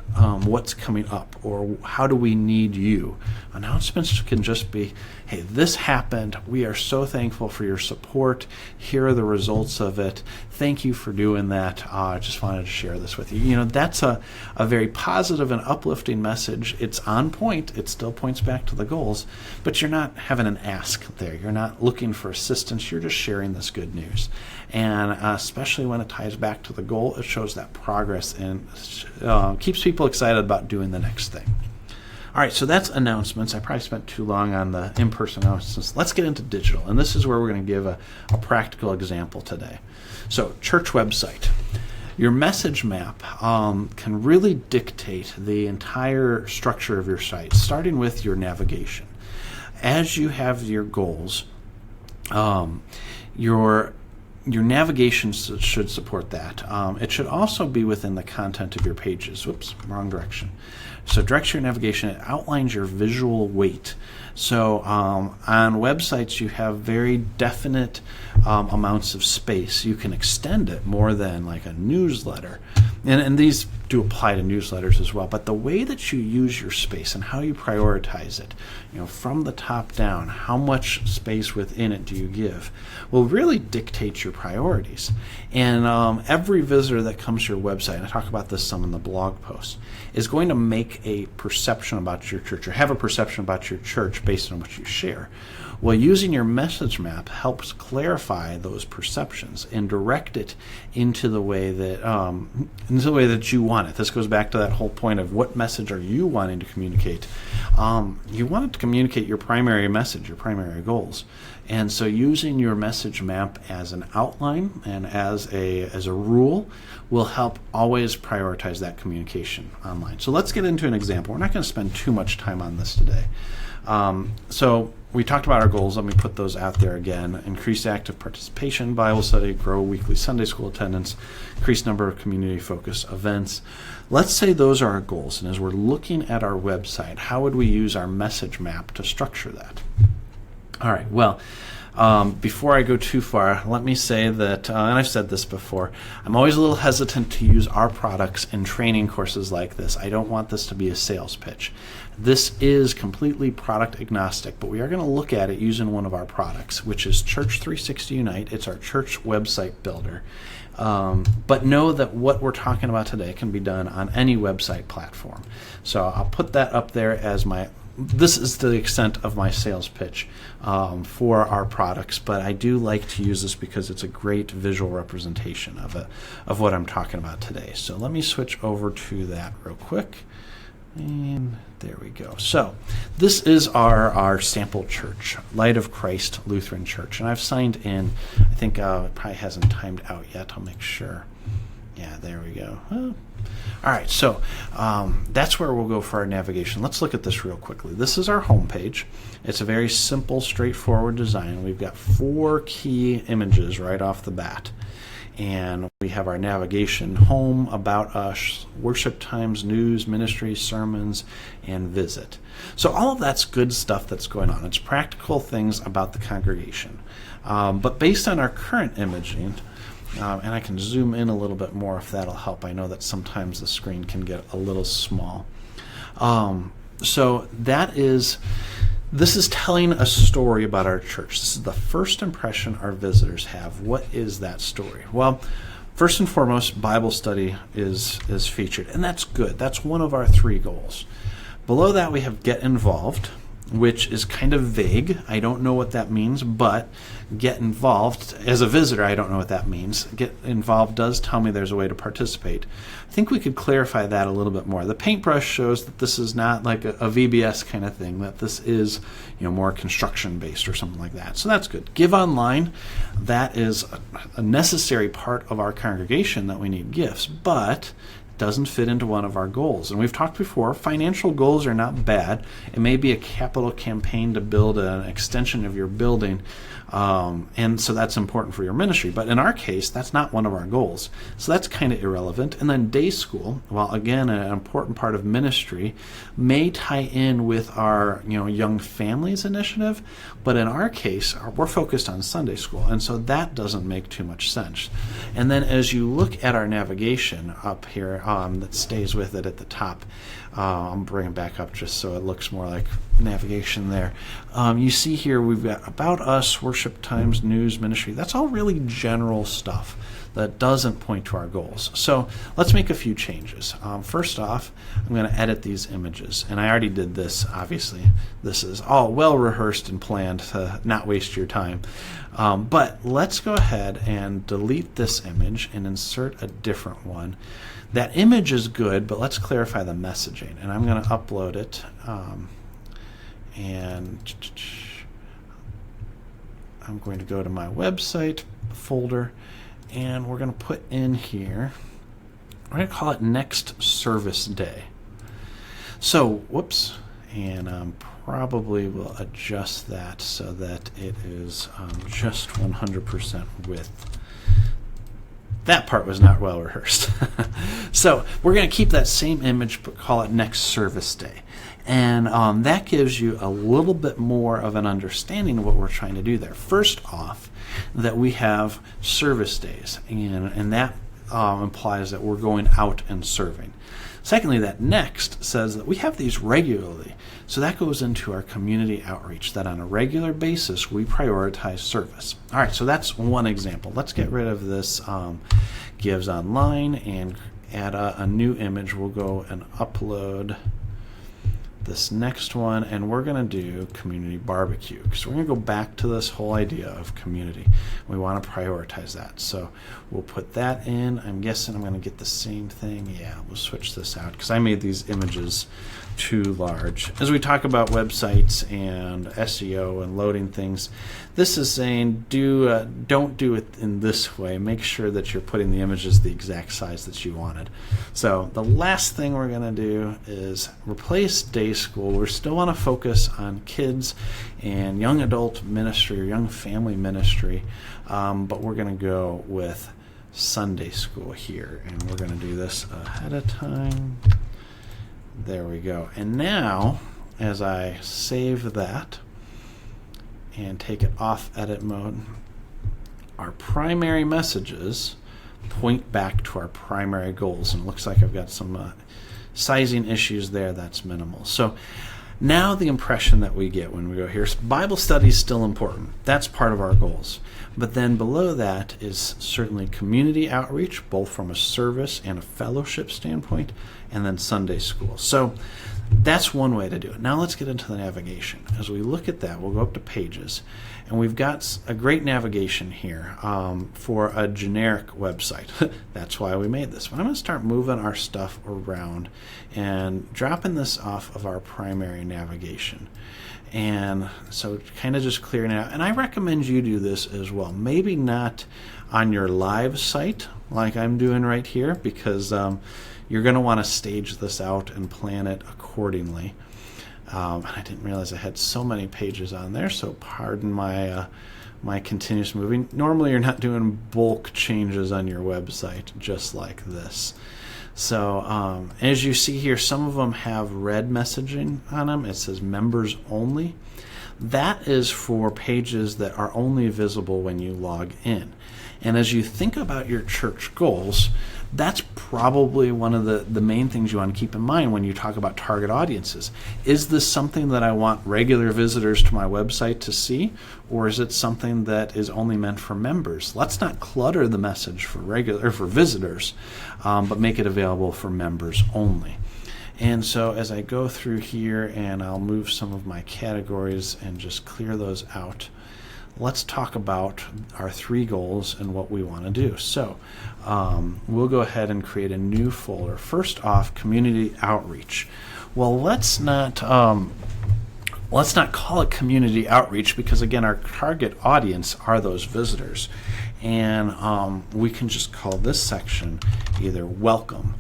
what's coming up or how do we need you. Announcements can just be, hey, this happened. We are so thankful for your support. Here are the results of it. Thank you for doing that. I just wanted to share this with you. That's a very positive and uplifting message. It's on point. It still points back to the goals, but you're not having an ask there. You're not looking for assistance. You're just sharing this good news. And especially when it ties back to the goal, it shows that progress and keeps people excited about doing the next thing. All right, so that's announcements. I probably spent too long on the in-person announcements. Let's get into digital, and this is where we're going to give a practical example today. So, church website. Your message map can really dictate the entire structure of your site, starting with your navigation. As you have your goals, your navigation should support that. It should also be within the content of your pages. Whoops, wrong direction. So directs your navigation. It outlines your visual weight. So on websites, you have very definite amounts of space. You can extend it more than like a newsletter. And these do apply to newsletters as well. But the way that you use your space and how you prioritize it, from the top down, how much space within it do you give, will really dictate your priorities. And every visitor that comes to your website, and I talk about this some in the blog post, is going to make a perception about your church or have a perception about your church based on what you share. Well, using your message map helps clarify those perceptions and direct it into the way that you want it. This goes back to that whole point of what message are you wanting to communicate. You want to communicate your primary message, your primary goals. And so using your message map as an outline and as a rule will help always prioritize that communication online. So let's get into an example. We're not going to spend too much time on this today. So we talked about our goals. Let me put those out there again. Increase active participation, Bible study, grow weekly Sunday school attendance, increase number of community-focused events. Let's say those are our goals. And as we're looking at our website, how would we use our message map to structure that? All right, well, Before I go too far, let me say that, and I've said this before, I'm always a little hesitant to use our products in training courses like this. I don't want this to be a sales pitch. This is completely product agnostic, but we are going to look at it using one of our products, which is Church 360 Unite. It's our church website builder. But know that what we're talking about today can be done on any website platform. So I'll put that up there as this is to the extent of my sales pitch for our products, but I do like to use this because it's a great visual representation of what I'm talking about today. So let me switch over to that real quick. And there we go. So this is our sample church, Light of Christ Lutheran Church. And I've signed in. I think it probably hasn't timed out yet. I'll make sure. Yeah, there we go. All right, so that's where we'll go for our navigation. Let's look at this real quickly. This is our home page. It's a very simple, straightforward design. We've got 4 key images right off the bat. And we have our navigation: home, about us, worship times, news, ministry, sermons, and visit. So all of that's good stuff that's going on. It's practical things about the congregation. But based on our current imaging, and I can zoom in a little bit more if that'll help. I know that sometimes the screen can get a little small. So this is telling a story about our church. This is the first impression our visitors have. What is that story? Well, first and foremost, Bible study is featured, and that's good. That's one of our 3 goals. Below that, we have get involved, which is kind of vague. I don't know what that means, but get involved. As a visitor, I don't know what that means. Get involved does tell me there's a way to participate. I think we could clarify that a little bit more. The paintbrush shows that this is not like a VBS kind of thing, that this is more construction-based or something like that. So that's good. Give online, that is a necessary part of our congregation that we need gifts, but doesn't fit into one of our goals. And we've talked before, financial goals are not bad. It may be a capital campaign to build an extension of your building, and so that's important for your ministry. But in our case, that's not one of our goals. So that's kind of irrelevant. And then day school, while again an important part of ministry, may tie in with our young families initiative, but in our case, we're focused on Sunday school, and so that doesn't make too much sense. And then as you look at our navigation up here, that stays with it at the top. I'll bring it back up just so it looks more like navigation there. You see here we've got about us, worship times, news, ministry. That's all really general stuff that doesn't point to our goals. So let's make a few changes. First off, I'm going to edit these images. And I already did this, obviously. This is all well rehearsed and planned to not waste your time. But let's go ahead and delete this image and insert a different one. That image is good, but let's clarify the messaging. And I'm going to upload it. And I'm going to go to my website folder, and we're going to put in here, we're going to call it Next Service Day. So, whoops, and probably will adjust that so that it is just 100% width. That part was not well rehearsed. So we're going to keep that same image, but call it Next Service Day. And that gives you a little bit more of an understanding of what we're trying to do there. First off, that we have service days, and that implies that we're going out and serving. Secondly, that next says that we have these regularly. So that goes into our community outreach, that on a regular basis we prioritize service. All right, so that's one example. Let's get rid of this gives online and add a new image. We'll go and upload this next one, and we're going to do community barbecue because we're going to go back to this whole idea of community. We want to prioritize that, so we'll put that in. I'm guessing I'm going to get the same thing. Yeah, we'll switch this out because I made these images too large. As we talk about websites and SEO and loading things, this is saying don't do it in this way. Make sure that you're putting the images the exact size that you wanted. So the last thing we're going to do is replace day school. We still want to focus on kids and young adult ministry or young family ministry, but we're going to go with Sunday school here, and we're going to do this ahead of time. There we go. And now, as I save that and take it off edit mode, our primary messages point back to our primary goals. And it looks like I've got some sizing issues there. That's minimal. So now the impression that we get when we go here is Bible study is still important. That's part of our goals. But then below that is certainly community outreach, both from a service and a fellowship standpoint, and then Sunday school. So that's one way to do it. Now let's get into the navigation. As we look at that, we'll go up to pages, and we've got a great navigation here for a generic website. That's why we made this. But I'm going to start moving our stuff around and dropping this off of our primary navigation. And so kind of just clearing it out. And I recommend you do this as well. Maybe not on your live site like I'm doing right here, because you're going to want to stage this out and plan it accordingly. I didn't realize I had so many pages on there, so pardon my continuous moving. Normally you're not doing bulk changes on your website just like this. So as you see here, some of them have red messaging on them. It says members only. That is for pages that are only visible when you log in. And as you think about your church goals, that's probably one of the main things you want to keep in mind when you talk about target audiences. Is this something that I want regular visitors to my website to see, or is it something that is only meant for members? Let's not clutter the message for visitors, but make it available for members only. And so as I go through here, and I'll move some of my categories and just clear those out, let's talk about our 3 goals and what we want to do. So we'll go ahead and create a new folder. First off, community outreach. Well, let's not call it community outreach, because again, our target audience are those visitors. And we can just call this section either welcome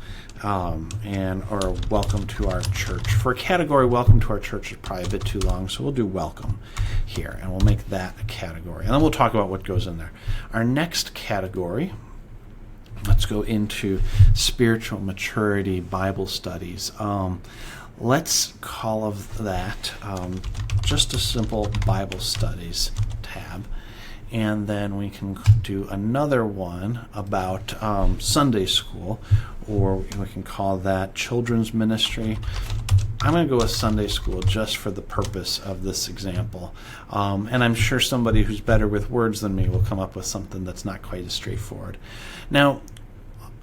or welcome to our church. For a category, welcome to our church is probably a bit too long, so we'll do welcome here, and we'll make that a category. And then we'll talk about what goes in there. Our next category, let's go into spiritual maturity Bible studies. Let's call that just a simple Bible studies tab. And then we can do another one about Sunday school, or we can call that children's ministry. I'm going to go with Sunday school just for the purpose of this example. And I'm sure somebody who's better with words than me will come up with something that's not quite as straightforward. Now,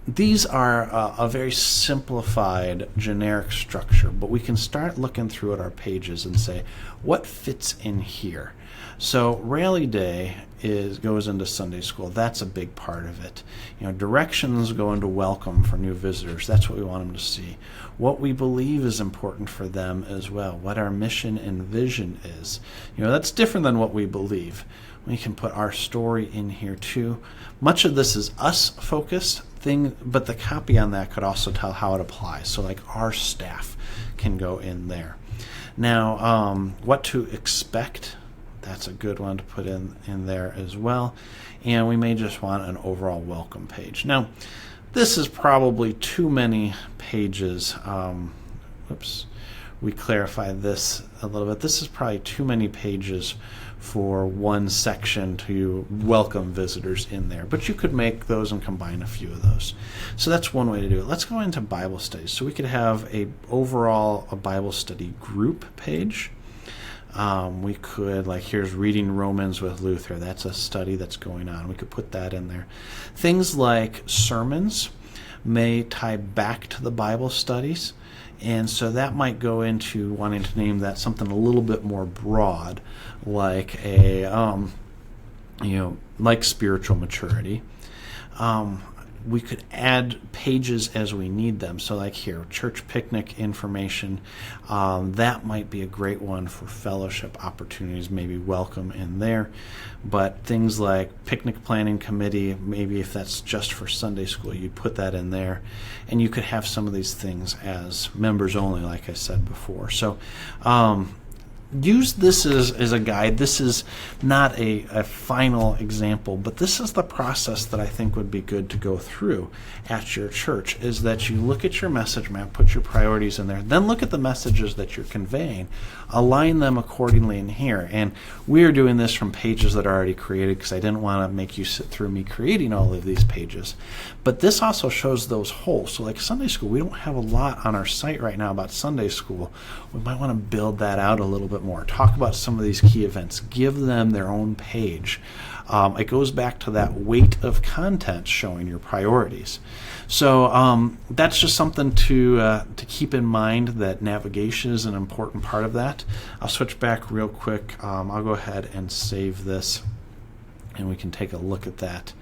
these are a very simplified, generic structure, but we can start looking through at our pages and say, what fits in here? So Rally Day goes into Sunday school. That's a big part of it. Directions go into welcome for new visitors. That's what we want them to see. What we believe is important for them as well. What our mission and vision is. That's different than what we believe. We can put our story in here too. Much of this is us focused thing, but the copy on that could also tell how it applies. So like our staff can go in there. Now, what to expect. That's a good one to put in there as well. And we may just want an overall welcome page. Now, this is probably too many pages. We clarify this a little bit. This is probably too many pages for one section to welcome visitors in there. But you could make those and combine a few of those. So that's one way to do it. Let's go into Bible studies. So we could have a Bible study group page. We could, here's reading Romans with Luther. That's a study that's going on. We could put that in there. Things like sermons may tie back to the Bible studies, and so that might go into wanting to name that something a little bit more broad, like like spiritual maturity. We could add pages as we need them. So like here, church picnic information, that might be a great one for fellowship opportunities, maybe welcome in there. But things like picnic planning committee, maybe if that's just for Sunday school, you'd put that in there. And you could have some of these things as members only, like I said before. So use this as a guide. This is not a final example, but this is the process that I think would be good to go through at your church, is that you look at your message map, put your priorities in there, then look at the messages that you're conveying, align them accordingly in here. And we are doing this from pages that are already created because I didn't want to make you sit through me creating all of these pages. But this also shows those holes. So like Sunday school, we don't have a lot on our site right now about Sunday school. We might want to build that out a little bit more. Talk about some of these key events. Give them their own page. It goes back to that weight of content showing your priorities. So that's just something to keep in mind, that navigation is an important part of that. I'll switch back real quick. I'll go ahead and save this, and we can take a look at that.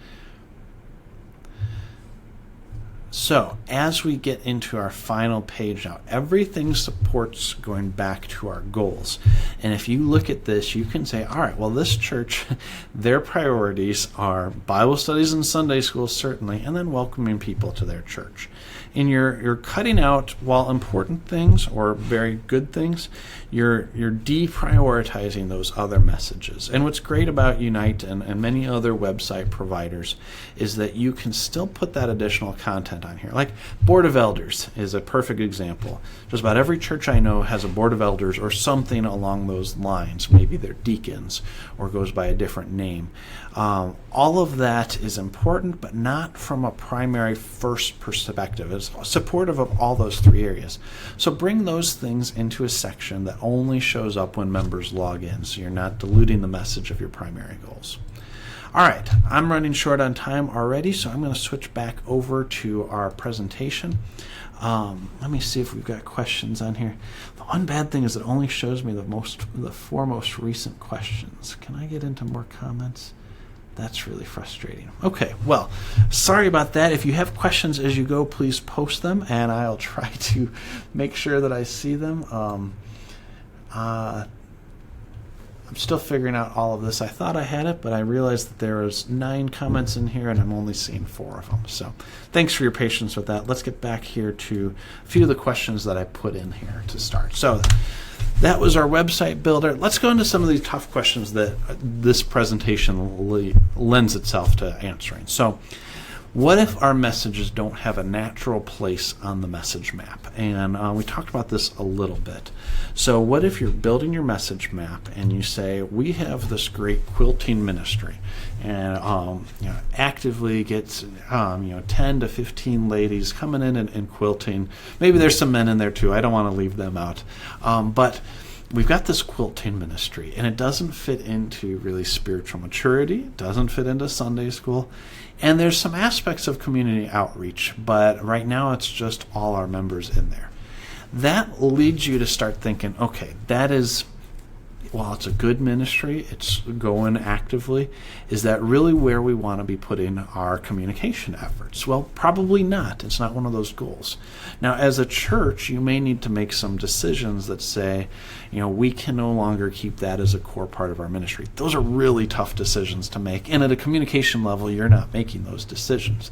So as we get into our final page now, everything supports going back to our goals. And if you look at this, you can say, all right, well, this church, their priorities are Bible studies and Sunday school, certainly, and then welcoming people to their church. And you're cutting out, while important things or very good things, you're deprioritizing those other messages. And what's great about Unite and many other website providers is that you can still put that additional content on here. Like Board of Elders is a perfect example. Just about every church I know has a Board of Elders or something along those lines. Maybe they're deacons or goes by a different name. All of that is important, but not from a primary first perspective. It's supportive of all those three areas. So bring those things into a section that only shows up when members log in, so you're not diluting the message of your primary goals. All right, I'm running short on time already, so I'm going to switch back over to our presentation. Let me see if we've got questions on here. The one bad thing is it only shows me the four most recent questions. Can I get into more comments? That's really frustrating. Okay, well, sorry about that. If you have questions as you go, please post them, and I'll try to make sure that I see them. I'm still figuring out all of this. I thought I had it, but I realized that there was 9 comments in here, and I'm only seeing 4 of them. So thanks for your patience with that. Let's get back here to a few of the questions that I put in here to start. So that was our website builder. Let's go into some of these tough questions that this presentation lends itself to answering. So what if our messages don't have a natural place on the message map? And we talked about this a little bit. So what if you're building your message map and you say, we have this great quilting ministry, and actively gets 10 to 15 ladies coming in and quilting. Maybe there's some men in there too. I don't want to leave them out. But we've got this quilting ministry, and it doesn't fit into really spiritual maturity. It doesn't fit into Sunday school. And there's some aspects of community outreach, but right now it's just all our members in there. That leads you to start thinking, okay, that is, while it's a good ministry, it's going actively, is that really where we want to be putting our communication efforts? Well, probably not. It's not one of those goals. Now, as a church, you may need to make some decisions that say, we can no longer keep that as a core part of our ministry. Those are really tough decisions to make, and at a communication level, you're not making those decisions.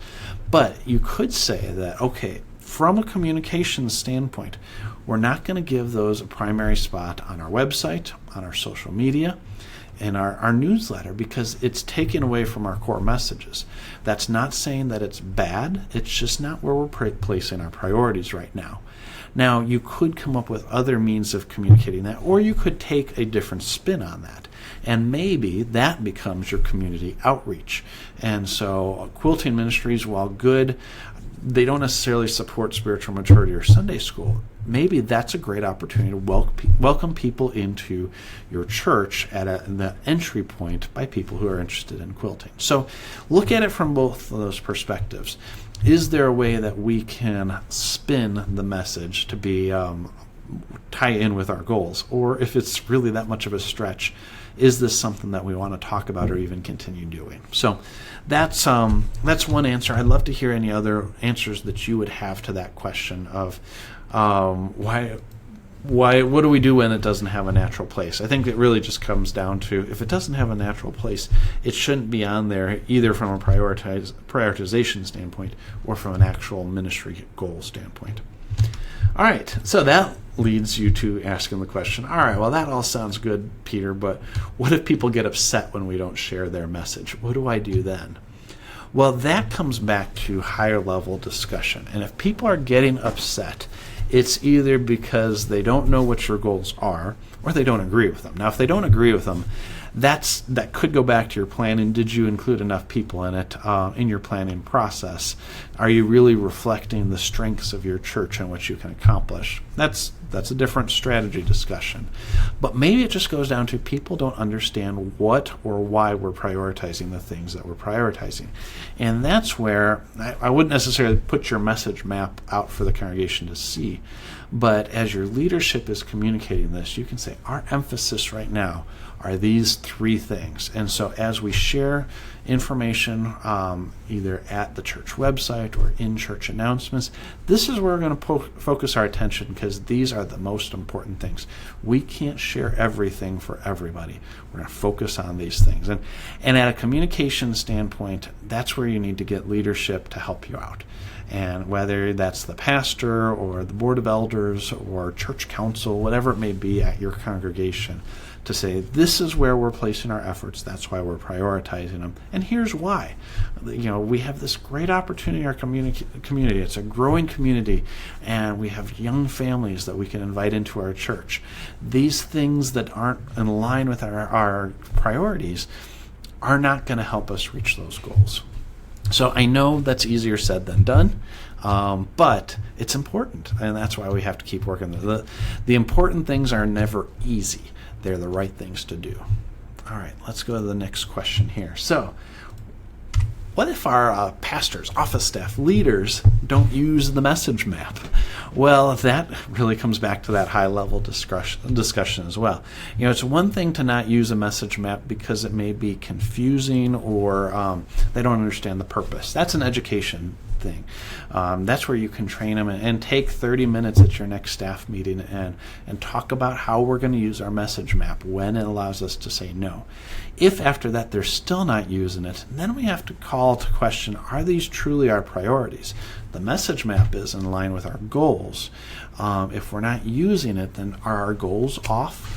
But you could say that, okay, from a communication standpoint, we're not going to give those a primary spot on our website, on our social media, and our newsletter, because it's taken away from our core messages. That's not saying that it's bad. It's just not where we're placing our priorities right now. Now, you could come up with other means of communicating that, or you could take a different spin on that. And maybe that becomes your community outreach. And so quilting ministries, while good, they don't necessarily support spiritual maturity or Sunday school. Maybe that's a great opportunity to welcome people into your church at the entry point by people who are interested in quilting. So look at it from both of those perspectives. Is there a way that we can spin the message to be tie in with our goals? Or if it's really that much of a stretch, is this something that we want to talk about or even continue doing? So that's one answer. I'd love to hear any other answers that you would have to that question of why what do we do when it doesn't have a natural place? I think it really just comes down to, if it doesn't have a natural place, it shouldn't be on there either from a prioritization standpoint or from an actual ministry goal standpoint. All right, so that leads you to asking the question, all right, well, that all sounds good, Peter, but what if people get upset when we don't share their message? What do I do then? Well, that comes back to higher level discussion. And if people are getting upset, it's either because they don't know what your goals are or they don't agree with them. Now, if they don't agree with them, that could go back to your planning. Did you include enough people in it, in your planning process? Are you really reflecting the strengths of your church and what you can accomplish? That's a different strategy discussion. But maybe it just goes down to people don't understand what or why we're prioritizing the things that we're prioritizing. And that's where I wouldn't necessarily put your message map out for the congregation to see. But as your leadership is communicating this, you can say, our emphasis right now are these three things. And so as we share information either at the church website or in church announcements, this is where we're going to focus our attention, because these are the most important things. We can't share everything for everybody. We're going to focus on these things. And at a communication standpoint, that's where you need to get leadership to help you out. And whether that's the pastor or the board of elders or church council, whatever it may be at your congregation, to say, this is where we're placing our efforts, that's why we're prioritizing them, and here's why. We have this great opportunity in our community. It's a growing community, and we have young families that we can invite into our church. These things that aren't in line with our priorities are not going to help us reach those goals. So I know that's easier said than done, but it's important, and that's why we have to keep working. The important things are never easy. They're the right things to do. All right, let's go to the next question here. So, what if our pastors, office staff, leaders don't use the message map? Well, that really comes back to that high-level discussion as well. It's one thing to not use a message map because it may be confusing or they don't understand the purpose. That's an education thing. That's where you can train them and take 30 minutes at your next staff meeting and talk about how we're going to use our message map when it allows us to say no. If after that they're still not using it, then we have to call to question, are these truly our priorities? The message map is in line with our goals. If we're not using it, then are our goals off?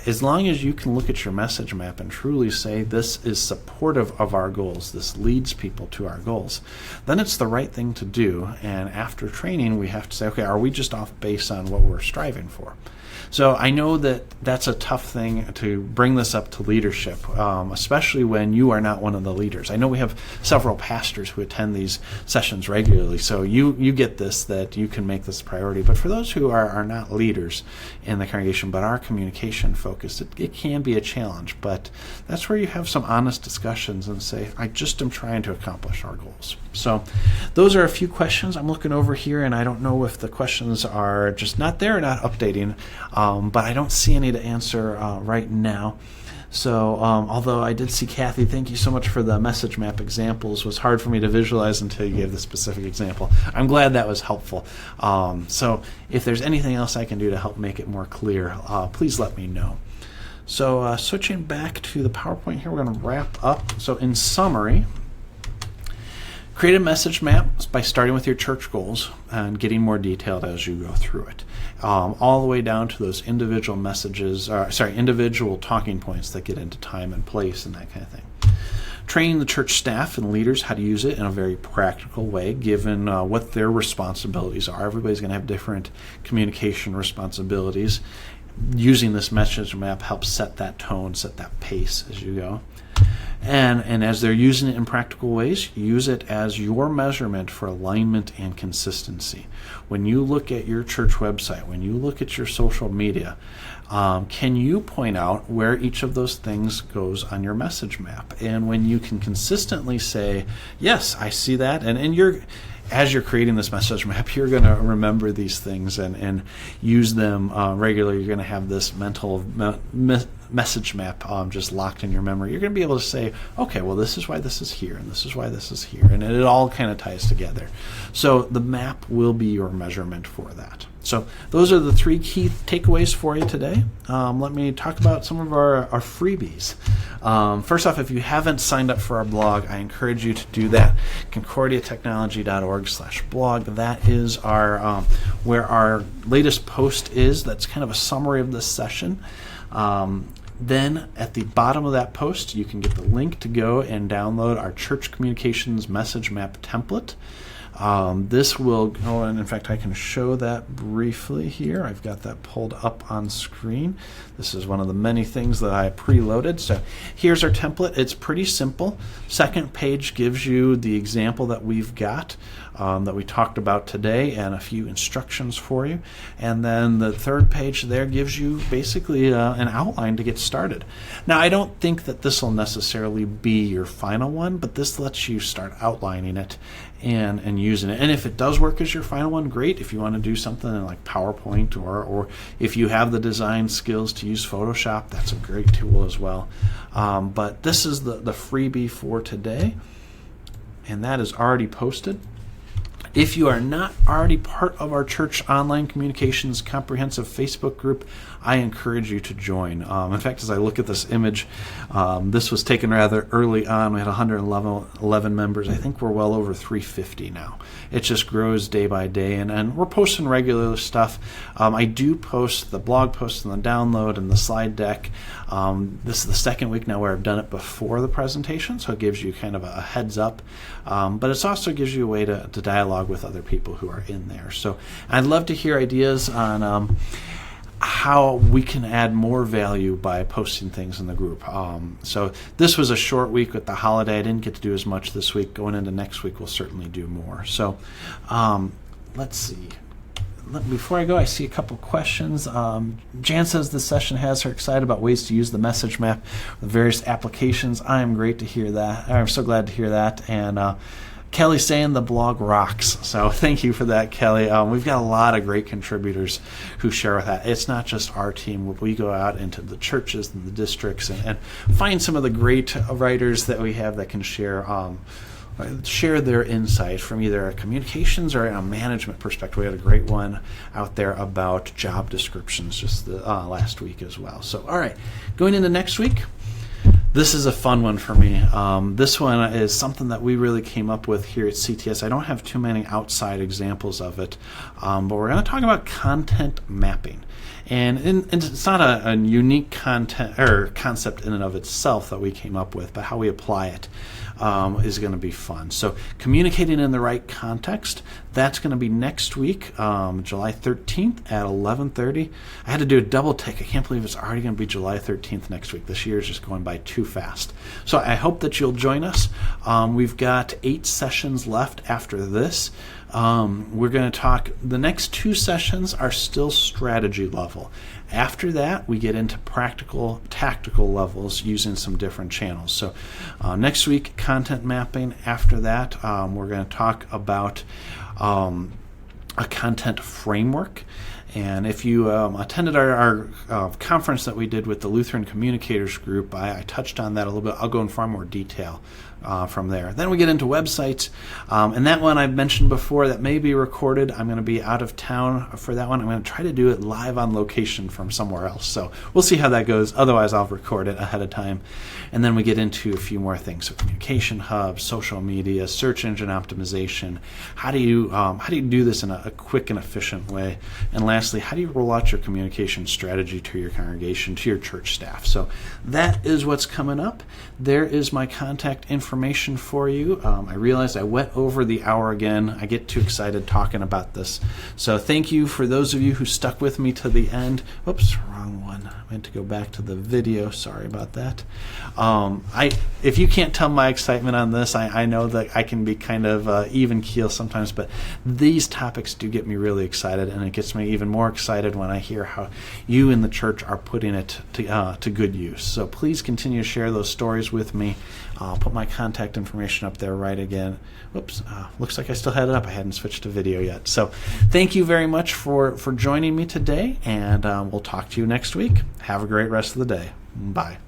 As long as you can look at your message map and truly say this is supportive of our goals, this leads people to our goals, then it's the right thing to do. And after training, we have to say, okay, are we just off base on what we're striving for? So I know that that's a tough thing to bring this up to leadership, especially when you are not one of the leaders. I know we have several pastors who attend these sessions regularly, so you get this, that you can make this a priority. But for those who are not leaders in the congregation but are communication focused, it can be a challenge. But that's where you have some honest discussions and say, I just am trying to accomplish our goals. So those are a few questions. I'm looking over here, and I don't know if the questions are just not there or not updating. But I don't see any to answer right now. So although I did see Kathy, thank you so much for the message map examples. It was hard for me to visualize until you gave the specific example. I'm glad that was helpful. So if there's anything else I can do to help make it more clear, please let me know. So switching back to the PowerPoint here, we're going to wrap up. So in summary, create a message map by starting with your church goals and getting more detailed as you go through it, all the way down to those individual individual talking points that get into time and place and that kind of thing. Training the church staff and leaders how to use it in a very practical way, given what their responsibilities are. Everybody's going to have different communication responsibilities. Using this message map helps set that tone, set that pace as you go. And as they're using it in practical ways, use it as your measurement for alignment and consistency. When you look at your church website, when you look at your social media, can you point out where each of those things goes on your message map? And when you can consistently say, yes, I see that, and as you're creating this message map, you're going to remember these things and use them regularly. You're going to have this mental message map just locked in your memory. You're going to be able to say, okay, well, this is why this is here, and this is why this is here. And it all kind of ties together. So the map will be your measurement for that. So those are the 3 key takeaways for you today. Let me talk about some of our freebies. First off, if you haven't signed up for our blog, I encourage you to do that. concordiatechnology.org/blog. That is our where our latest post is. That's kind of a summary of this session. Then at the bottom of that post, you can get the link to go and download our Church Communications Message Map template. This will go, and in fact I can show that briefly here. I've got that pulled up on screen. This is one of the many things that I preloaded. So here's our template. It's pretty simple. Second page gives you the example that we've got that we talked about today and a few instructions for you. And then the third page there gives you basically an outline to get started. Now, I don't think that this will necessarily be your final one, but this lets you start outlining it and using it. And if it does work as your final one, great. If you want to do something like PowerPoint or if you have the design skills to use Photoshop, that's a great tool as well. But this is the freebie for today, and that is already posted. If you are not already part of our Church Online Communications Comprehensive Facebook group, I encourage you to join. In fact, as I look at this image, this was taken rather early on. We had 111 members. I think we're well over 350 now. It just grows day by day, and we're posting regular stuff. I do post the blog posts and the download and the slide deck. This is the second week now where I've done it before the presentation, so it gives you kind of a heads up. But it also gives you a way to dialogue with other people who are in there. So I'd love to hear ideas on how we can add more value by posting things in the group. So this was a short week with the holiday. I didn't get to do as much this week. Going into next week, we'll certainly do more. So let's see. Before I go, I see a couple questions. Jan says this session has her excited about ways to use the message map with various applications. I am great to hear that. I'm so glad to hear that. And Kelly's saying the blog rocks. So thank you for that, Kelly. We've got a lot of great contributors who share with that. It's not just our team. We go out into the churches and the districts and find some of the great writers that we have that can share their insight from either a communications or a management perspective. We had a great one out there about job descriptions just last week as well. So, all right, going into next week, this is a fun one for me. This one is something that we really came up with here at CTS. I don't have too many outside examples of it, but we're going to talk about content mapping. And it's not a unique content or concept in and of itself that we came up with, but how we apply it is going to be fun. So communicating in the right context, that's going to be next week, July 13th at 11:30. I had to do a double take. I can't believe it's already going to be July 13th next week. This year is just going by too fast. So I hope that you'll join us. We've got 8 sessions left after this. We're going to talk, the next 2 sessions are still strategy level. After that, we get into practical, tactical levels using some different channels. So next week, content mapping. After that, we're going to talk about a content framework. And if you attended our conference that we did with the Lutheran Communicators Group, I touched on that a little bit. I'll go in far more detail from there. Then we get into websites, and that one I've mentioned before that may be recorded. I'm going to be out of town for that one. I'm going to try to do it live on location from somewhere else. So we'll see how that goes. Otherwise, I'll record it ahead of time. And then we get into a few more things. So communication hubs, social media, search engine optimization. How do you do this in a quick and efficient way? And lastly, how do you roll out your communication strategy to your congregation, to your church staff? So that is what's coming up. There is my contact information for you. I realized I went over the hour again. I get too excited talking about this. So thank you for those of you who stuck with me to the end. Oops, wrong one. I meant to go back to the video. Sorry about that. If you can't tell my excitement on this, I know that I can be kind of even keel sometimes, but these topics do get me really excited, and it gets me even more excited when I hear how you in the church are putting it to good use. So please continue to share those stories with me. I'll put my contact information up there right again. Whoops, looks like I still had it up. I hadn't switched to video yet. So thank you very much for joining me today, and we'll talk to you next week. Have a great rest of the day. Bye.